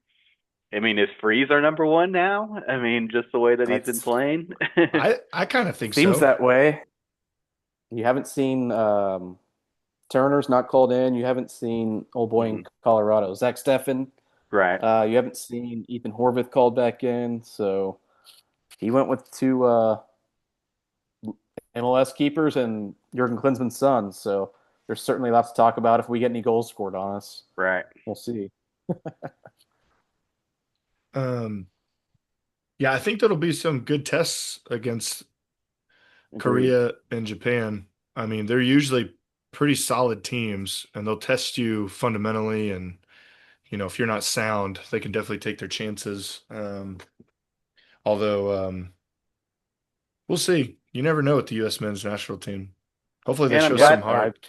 [SPEAKER 3] I mean, is Freeze our number one now? I mean, just the way that he's been
[SPEAKER 1] That's
[SPEAKER 3] playing.
[SPEAKER 2] I kind of think
[SPEAKER 1] seems
[SPEAKER 2] so.
[SPEAKER 1] that way. You haven't seen Turner's not called in. You haven't seen old boy in
[SPEAKER 3] Mhm.
[SPEAKER 1] Colorado, Zach Steffen.
[SPEAKER 3] Right.
[SPEAKER 1] You haven't seen Ethan Horvath called back in. So he went with two MLS keepers and Jurgen Klinsmann's son. So there's certainly lots to talk about if we get any goals scored on us.
[SPEAKER 3] Right.
[SPEAKER 1] We'll see.
[SPEAKER 2] Um, yeah, I think that'll be some good tests against
[SPEAKER 1] Agreed.
[SPEAKER 2] Korea and Japan. I mean, they're usually pretty solid teams and they'll test you fundamentally and if you're not sound, they can definitely take their chances. Although we'll see. You never know with the US men's national team. Hopefully they
[SPEAKER 3] And
[SPEAKER 2] show
[SPEAKER 1] Yeah,
[SPEAKER 2] some heart.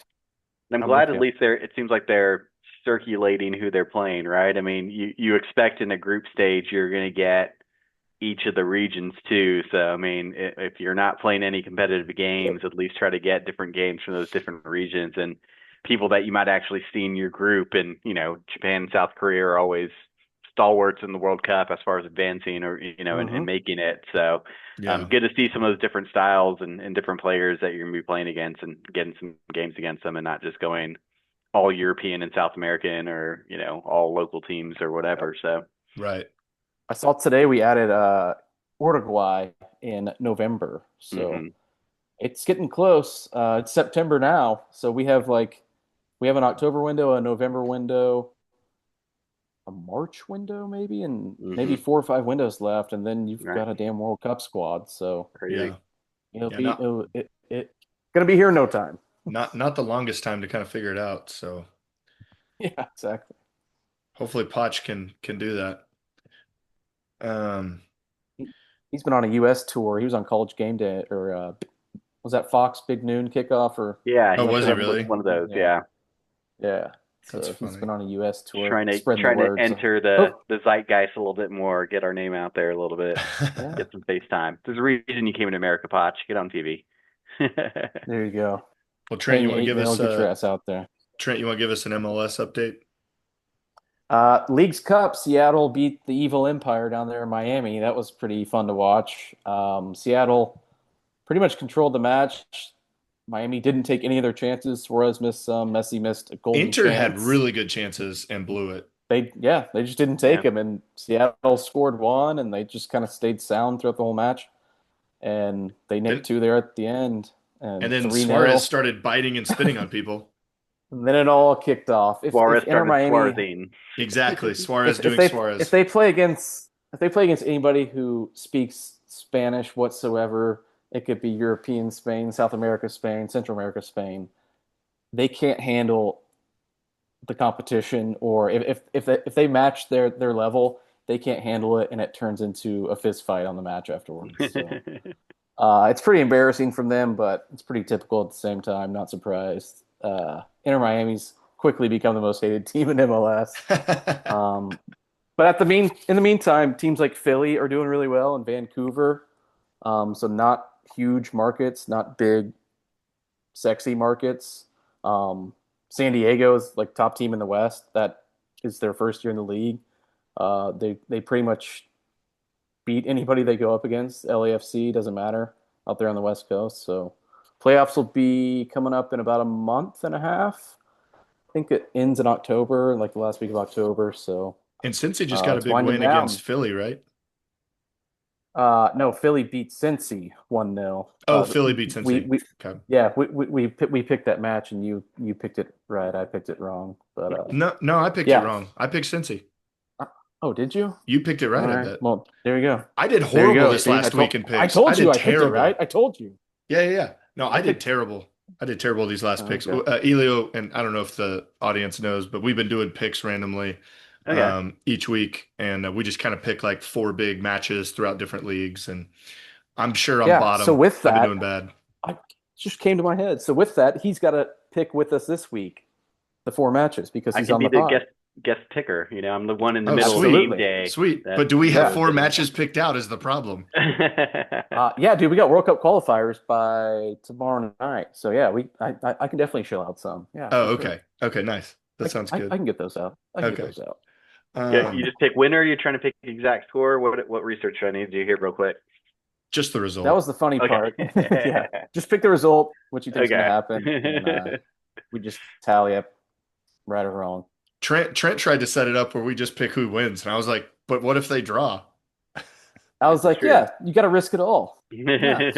[SPEAKER 3] I'm
[SPEAKER 1] I'm with
[SPEAKER 3] glad at
[SPEAKER 1] you.
[SPEAKER 3] least it seems like they're circulating who they're playing, right? I mean, you expect in a group stage you're going to get each of the regions too. So I mean, if you're not playing any competitive games, at least try to get different games from those different regions and people that you might actually see in your group. And Japan and South Korea are always stalwarts in the World Cup as far as advancing or and
[SPEAKER 1] Hmm.
[SPEAKER 3] making it. So
[SPEAKER 2] Yeah.
[SPEAKER 3] good to see some of those different styles and different players that you're going to be playing against and getting some games against them and not just going all European and South American or all local teams or
[SPEAKER 1] Yep.
[SPEAKER 3] whatever. So
[SPEAKER 2] Right.
[SPEAKER 1] I saw today we added Uruguay in November. So
[SPEAKER 3] hmm
[SPEAKER 1] It's getting close. It's September now, so we have an October window, a November window, a March window, maybe, and maybe
[SPEAKER 3] Hmm.
[SPEAKER 1] 4 or 5 windows left, and then you've
[SPEAKER 3] Right.
[SPEAKER 1] got a damn World Cup squad. So
[SPEAKER 3] Crazy.
[SPEAKER 2] Yeah.
[SPEAKER 1] it'll
[SPEAKER 2] Yeah,
[SPEAKER 1] be gonna be here in no time.
[SPEAKER 2] not the longest time to kind of figure it out. So
[SPEAKER 1] Yeah, exactly.
[SPEAKER 2] hopefully Poch can do that. Um,
[SPEAKER 1] He, he's been on a U.S. tour. He was on College Game Day, or was that Fox Big Noon kickoff, or
[SPEAKER 3] Yeah,
[SPEAKER 2] oh,
[SPEAKER 3] he
[SPEAKER 1] was that
[SPEAKER 2] was
[SPEAKER 1] the
[SPEAKER 2] he
[SPEAKER 1] other
[SPEAKER 3] was
[SPEAKER 2] really?
[SPEAKER 1] one?
[SPEAKER 3] one of those.
[SPEAKER 1] Yeah,
[SPEAKER 3] Yeah.
[SPEAKER 1] yeah.
[SPEAKER 2] That's
[SPEAKER 1] So he's
[SPEAKER 2] funny.
[SPEAKER 1] been on a U.S.
[SPEAKER 3] Just
[SPEAKER 1] tour,
[SPEAKER 3] trying to
[SPEAKER 1] spreading the
[SPEAKER 3] trying to
[SPEAKER 1] word. So,
[SPEAKER 3] enter
[SPEAKER 1] oh,
[SPEAKER 3] the zeitgeist a little bit more, get our name out there a little bit,
[SPEAKER 1] yeah,
[SPEAKER 3] get some face time. There's a reason you came to America, Potch. Get on TV.
[SPEAKER 1] there you go.
[SPEAKER 2] Well, Trent,
[SPEAKER 1] Paying
[SPEAKER 2] you
[SPEAKER 1] you
[SPEAKER 2] want to
[SPEAKER 1] eight
[SPEAKER 2] give
[SPEAKER 1] mil,
[SPEAKER 2] us
[SPEAKER 1] get your ass out there.
[SPEAKER 2] Trent, you want to give us an MLS update?
[SPEAKER 1] League's Cup, Seattle beat the Evil Empire down there in Miami. That was pretty fun to watch. Seattle pretty much controlled the match. Miami didn't take any of their chances. Suarez missed some. Messi missed a golden
[SPEAKER 2] Inter had
[SPEAKER 1] chance.
[SPEAKER 2] really good chances and blew it.
[SPEAKER 1] They just didn't take
[SPEAKER 3] Yeah.
[SPEAKER 1] them. And Seattle scored one, and they just kind of stayed sound throughout the whole match. And they nicked
[SPEAKER 2] Then
[SPEAKER 1] two there at the end,
[SPEAKER 2] and
[SPEAKER 1] and
[SPEAKER 2] then
[SPEAKER 1] three
[SPEAKER 2] Suarez
[SPEAKER 1] nil.
[SPEAKER 2] started biting and spitting on people.
[SPEAKER 1] And then it all kicked off.
[SPEAKER 3] Suarez
[SPEAKER 1] If Inter
[SPEAKER 3] started
[SPEAKER 1] Miami
[SPEAKER 3] Suarezing.
[SPEAKER 2] Exactly. Suarez
[SPEAKER 1] if
[SPEAKER 2] doing
[SPEAKER 1] they
[SPEAKER 2] Suarez.
[SPEAKER 1] if they play against anybody who speaks Spanish whatsoever, it could be European Spain, South America Spain, Central America Spain. They can't handle the competition, or if they match their level, they can't handle it, and it turns into a fist fight on the match afterwards. So it's pretty embarrassing from them, but it's pretty typical at the same time. Not surprised. Inter Miami's quickly become the most hated team in MLS. Um, but in the meantime, teams like Philly are doing really well, and Vancouver. So not huge markets, not big, sexy markets. Um, San Diego is like top team in the West. That is their first year in the league. They pretty much beat anybody they go up against. LAFC doesn't matter out there on the West Coast. So playoffs will be coming up in about a month and a half. I think it ends in October, like the last week of October. So
[SPEAKER 2] And since he just got a
[SPEAKER 1] it's
[SPEAKER 2] big
[SPEAKER 1] winding
[SPEAKER 2] win against
[SPEAKER 1] down.
[SPEAKER 2] Philly, right?
[SPEAKER 1] No, Philly beat Cincy 1-0.
[SPEAKER 2] Oh, Philly beat Cincy.
[SPEAKER 1] We
[SPEAKER 2] Okay.
[SPEAKER 1] yeah, we picked that match, and you picked it right. I picked it wrong. But
[SPEAKER 2] No, I picked it
[SPEAKER 1] yeah.
[SPEAKER 2] wrong. I picked Cincy.
[SPEAKER 1] Oh, did you?
[SPEAKER 2] You picked it
[SPEAKER 1] All
[SPEAKER 2] right, I
[SPEAKER 1] right.
[SPEAKER 2] bet.
[SPEAKER 1] Well, there you go.
[SPEAKER 2] I did
[SPEAKER 1] There you
[SPEAKER 2] horrible
[SPEAKER 1] go.
[SPEAKER 2] this
[SPEAKER 1] See,
[SPEAKER 2] last week in
[SPEAKER 1] I
[SPEAKER 2] picks. I
[SPEAKER 1] told you
[SPEAKER 2] did
[SPEAKER 1] I picked it right.
[SPEAKER 2] terrible.
[SPEAKER 1] I told you.
[SPEAKER 2] Yeah, yeah, yeah. No, I
[SPEAKER 1] I
[SPEAKER 2] did
[SPEAKER 1] picked.
[SPEAKER 2] terrible. I did terrible these last picks.
[SPEAKER 1] Okay.
[SPEAKER 2] Elio, and I don't know if the audience knows, but we've been doing picks randomly
[SPEAKER 3] Okay.
[SPEAKER 2] each week, and we just kind of pick like four big matches throughout different leagues. And I'm sure I'm
[SPEAKER 1] Yeah. So
[SPEAKER 2] bottom.
[SPEAKER 1] with
[SPEAKER 2] I've been
[SPEAKER 1] that,
[SPEAKER 2] doing bad.
[SPEAKER 1] I just came to my head. So with that, he's got to pick with us this week the 4 matches because
[SPEAKER 3] I
[SPEAKER 1] he's
[SPEAKER 3] can
[SPEAKER 1] on
[SPEAKER 3] be
[SPEAKER 1] the
[SPEAKER 3] the
[SPEAKER 1] pod.
[SPEAKER 3] guest picker. I'm the one in the
[SPEAKER 2] Oh,
[SPEAKER 3] middle of
[SPEAKER 2] sweet,
[SPEAKER 3] game
[SPEAKER 1] Absolutely.
[SPEAKER 3] day.
[SPEAKER 2] sweet.
[SPEAKER 3] That
[SPEAKER 2] But do we have
[SPEAKER 1] Yeah.
[SPEAKER 2] four matches picked out? Is the problem?
[SPEAKER 1] Yeah, dude, we got World Cup qualifiers by tomorrow night. So yeah, I can definitely chill out some. Yeah,
[SPEAKER 2] Oh,
[SPEAKER 1] for sure.
[SPEAKER 2] okay, okay, nice. That sounds
[SPEAKER 1] I
[SPEAKER 2] good.
[SPEAKER 1] can get those out. I can get
[SPEAKER 2] Okay.
[SPEAKER 1] those out.
[SPEAKER 3] Yeah, you
[SPEAKER 2] Um,
[SPEAKER 3] just pick winner. You're trying to pick the exact score. What research do I need to do here, real quick?
[SPEAKER 2] just the
[SPEAKER 1] That
[SPEAKER 2] result.
[SPEAKER 1] was the funny part. Yeah,
[SPEAKER 3] Okay.
[SPEAKER 1] just pick the result, what you think's going to
[SPEAKER 3] Okay.
[SPEAKER 1] happen, and we just tally up right or wrong.
[SPEAKER 2] Trent tried to set it up where we just pick who wins, and I was like, but what if they draw?
[SPEAKER 1] I
[SPEAKER 3] This
[SPEAKER 1] was
[SPEAKER 3] is
[SPEAKER 1] like,
[SPEAKER 3] true.
[SPEAKER 1] yeah, you got to risk it all. Yeah,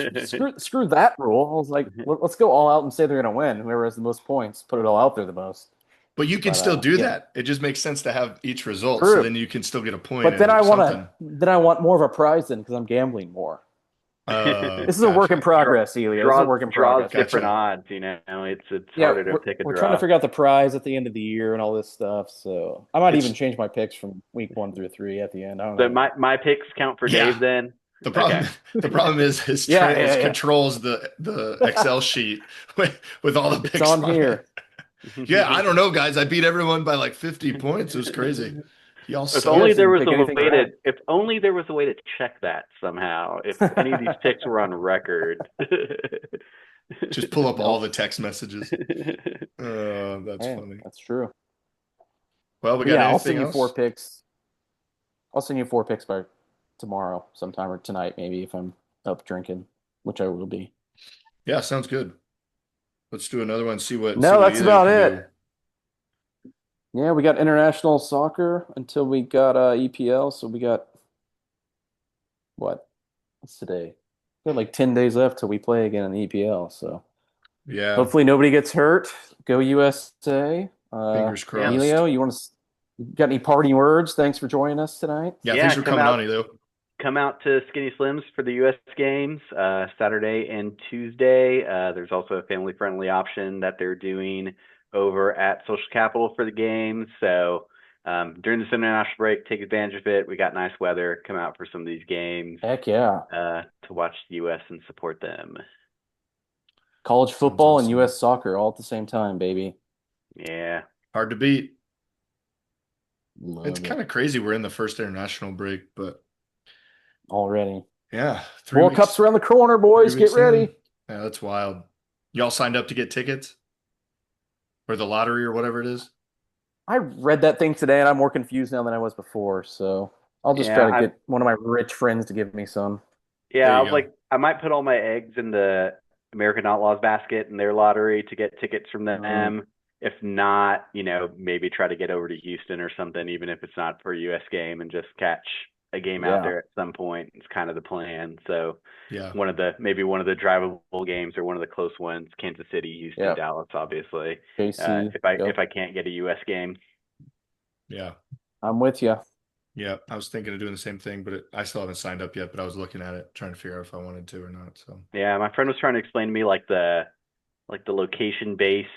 [SPEAKER 1] screw that rule. I was like, let's go all out and say they're going to win. Whoever has the most points, put it all out there the most.
[SPEAKER 2] But you can
[SPEAKER 1] But
[SPEAKER 2] still do
[SPEAKER 1] yeah,
[SPEAKER 2] that. It just makes sense to have each result, so
[SPEAKER 1] true.
[SPEAKER 2] then you can still get a point
[SPEAKER 1] But then
[SPEAKER 2] or something.
[SPEAKER 1] I want more of a prize then because I'm gambling more.
[SPEAKER 2] Oh,
[SPEAKER 1] This is a work in
[SPEAKER 2] gotcha,
[SPEAKER 1] progress, Elio. This is a work in
[SPEAKER 3] Draws
[SPEAKER 1] progress.
[SPEAKER 3] different
[SPEAKER 2] gotcha.
[SPEAKER 3] odds. It's
[SPEAKER 1] Yeah,
[SPEAKER 3] harder to pick a
[SPEAKER 1] we're trying to
[SPEAKER 3] draw.
[SPEAKER 1] figure out the prize at the end of the year and all this stuff. So I might even
[SPEAKER 2] It's
[SPEAKER 1] change my picks from week 1 through 3 at the end. I don't
[SPEAKER 3] So
[SPEAKER 1] know.
[SPEAKER 3] my picks count for Dave
[SPEAKER 2] yeah.
[SPEAKER 3] then.
[SPEAKER 2] The
[SPEAKER 3] Okay.
[SPEAKER 2] problem the problem is
[SPEAKER 1] Yeah,
[SPEAKER 2] Trent is
[SPEAKER 1] yeah,
[SPEAKER 2] controls the
[SPEAKER 1] yeah.
[SPEAKER 2] Excel sheet with all the
[SPEAKER 1] It's
[SPEAKER 2] picks
[SPEAKER 1] on
[SPEAKER 2] on it.
[SPEAKER 1] here.
[SPEAKER 2] Yeah, I don't know, guys. I beat everyone by like 50 points. It was crazy. Y'all
[SPEAKER 3] If
[SPEAKER 1] Yeah,
[SPEAKER 3] only
[SPEAKER 2] suck.
[SPEAKER 1] so
[SPEAKER 3] there
[SPEAKER 1] you can
[SPEAKER 3] was
[SPEAKER 1] pick
[SPEAKER 3] a
[SPEAKER 1] anything
[SPEAKER 3] way
[SPEAKER 1] right.
[SPEAKER 3] to if only there was a way to check that somehow. If any of these picks were on record.
[SPEAKER 2] Just pull up all
[SPEAKER 1] Nope.
[SPEAKER 2] the text messages. That's
[SPEAKER 1] Hey,
[SPEAKER 2] funny.
[SPEAKER 1] that's true.
[SPEAKER 2] Well, we
[SPEAKER 1] But
[SPEAKER 2] got
[SPEAKER 1] yeah,
[SPEAKER 2] anything else?
[SPEAKER 1] I'll send you 4 picks by tomorrow sometime or tonight maybe if I'm up drinking, which I will be.
[SPEAKER 2] Yeah, sounds good. Let's do another one. See
[SPEAKER 1] No,
[SPEAKER 2] what
[SPEAKER 1] that's
[SPEAKER 2] Elio
[SPEAKER 1] about
[SPEAKER 2] can
[SPEAKER 1] it.
[SPEAKER 2] do.
[SPEAKER 1] Yeah, we got international soccer until we got EPL. So we got what? What's today? got like 10 days left till we play again in the EPL. So
[SPEAKER 2] Yeah,
[SPEAKER 1] hopefully nobody gets hurt. Go USA.
[SPEAKER 2] fingers
[SPEAKER 3] Yeah.
[SPEAKER 2] crossed.
[SPEAKER 1] Elio, got any parting words? Thanks for joining us tonight.
[SPEAKER 2] Yeah,
[SPEAKER 3] Yeah,
[SPEAKER 2] thanks for coming on, Elio.
[SPEAKER 3] come out to Skinny Slims for the US games, Saturday and Tuesday. There's also a family friendly option that they're doing over at Social Capital for the games. So during this international break, take advantage of it. We got nice weather. Come out for some of these games
[SPEAKER 1] Heck yeah.
[SPEAKER 3] to watch the US and support them.
[SPEAKER 1] College
[SPEAKER 2] Sounds
[SPEAKER 1] football and
[SPEAKER 2] awesome.
[SPEAKER 1] US soccer all at the same time, baby.
[SPEAKER 3] Yeah.
[SPEAKER 2] Hard to beat.
[SPEAKER 1] Love
[SPEAKER 2] It's
[SPEAKER 1] it.
[SPEAKER 2] kind of crazy we're in the first international break, but
[SPEAKER 1] Already.
[SPEAKER 2] yeah, 3
[SPEAKER 1] World
[SPEAKER 2] weeks.
[SPEAKER 1] Cup's around the corner, boys.
[SPEAKER 2] 3
[SPEAKER 1] Get
[SPEAKER 2] weeks in.
[SPEAKER 1] ready.
[SPEAKER 2] Yeah, that's wild. Y'all signed up to get tickets? Or the lottery or whatever it is?
[SPEAKER 1] I read that thing today, and I'm more confused now than I was before. So I'll just try
[SPEAKER 3] Yeah,
[SPEAKER 1] to get one of my rich friends to give me some.
[SPEAKER 3] Yeah,
[SPEAKER 2] There
[SPEAKER 3] I
[SPEAKER 2] you
[SPEAKER 3] was
[SPEAKER 2] go.
[SPEAKER 3] like, I might put all my eggs in the American Outlaws basket in their lottery to get tickets from them. If not, maybe try to get over to Houston or something, even if it's not for a US game, and just catch a game out
[SPEAKER 1] Yeah.
[SPEAKER 3] there at some point. It's kind of the plan. So
[SPEAKER 2] Yeah.
[SPEAKER 3] maybe one of the drivable games or one of the close ones, Kansas City, Houston,
[SPEAKER 1] Yep.
[SPEAKER 3] Dallas, obviously.
[SPEAKER 1] JC.
[SPEAKER 3] If I can't get a US game.
[SPEAKER 2] Yeah.
[SPEAKER 1] I'm with you.
[SPEAKER 2] Yeah. I was thinking of doing the same thing, but I still haven't signed up yet, but I was looking at it, trying to figure out if I wanted to or not. So
[SPEAKER 3] Yeah, my friend was trying to explain to me like the location based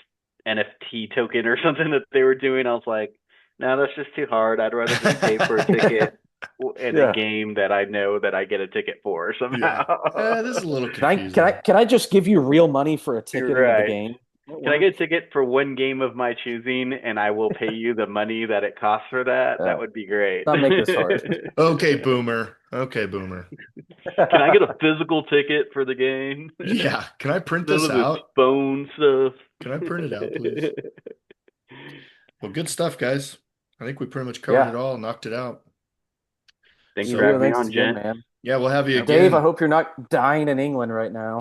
[SPEAKER 3] NFT token or something that they were doing. I was like, no, that's just too hard. I'd rather just pay for a ticket in a game that I know that I get a ticket for somehow.
[SPEAKER 2] Yeah. This is a little
[SPEAKER 1] Can I
[SPEAKER 2] confusing.
[SPEAKER 1] can I just give you real money for a ticket into the
[SPEAKER 3] Right.
[SPEAKER 1] game?
[SPEAKER 3] Can I get a ticket for one game of my choosing and I will pay you the money that it costs for that? That would be great.
[SPEAKER 1] Not make this hard.
[SPEAKER 2] Okay, boomer. Okay, boomer.
[SPEAKER 3] Can I get a physical ticket for the game?
[SPEAKER 2] Yeah. Can I print
[SPEAKER 3] None
[SPEAKER 2] this
[SPEAKER 3] of this
[SPEAKER 2] out?
[SPEAKER 3] phone stuff.
[SPEAKER 2] Can I print it out, please? Well, good stuff, guys. I think we pretty much covered it all, knocked it out.
[SPEAKER 3] Thanks
[SPEAKER 2] So-
[SPEAKER 3] for having me
[SPEAKER 1] Thanks
[SPEAKER 3] on,
[SPEAKER 1] again,
[SPEAKER 3] Jen.
[SPEAKER 1] man.
[SPEAKER 2] Yeah, we'll have you again.
[SPEAKER 1] Dave, I hope you're not dying in England right now.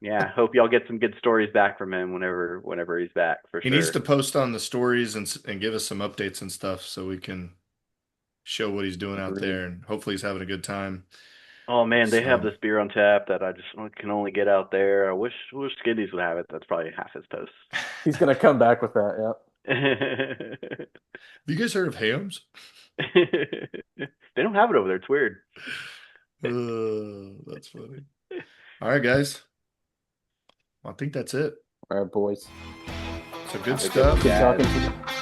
[SPEAKER 3] Yeah, hope y'all get some good stories back from him whenever he's back for
[SPEAKER 2] He
[SPEAKER 3] sure.
[SPEAKER 2] needs to post on the stories and give us some updates and stuff so we can show what he's doing out there, and hopefully he's having a good time.
[SPEAKER 3] Oh man, they have
[SPEAKER 2] So-
[SPEAKER 3] this beer on tap that I just can only get out there. I wish Skiddies would have it. That's probably half his post.
[SPEAKER 1] He's gonna come back with that. Yep.
[SPEAKER 2] Have you guys heard of hams?
[SPEAKER 3] They don't have it over there. It's weird.
[SPEAKER 2] That's funny. All right, guys. Well, I think that's it.
[SPEAKER 1] All right, boys.
[SPEAKER 2] So good
[SPEAKER 3] Have a good
[SPEAKER 2] stuff.
[SPEAKER 3] one,
[SPEAKER 1] Good
[SPEAKER 3] guys.
[SPEAKER 1] talking to you.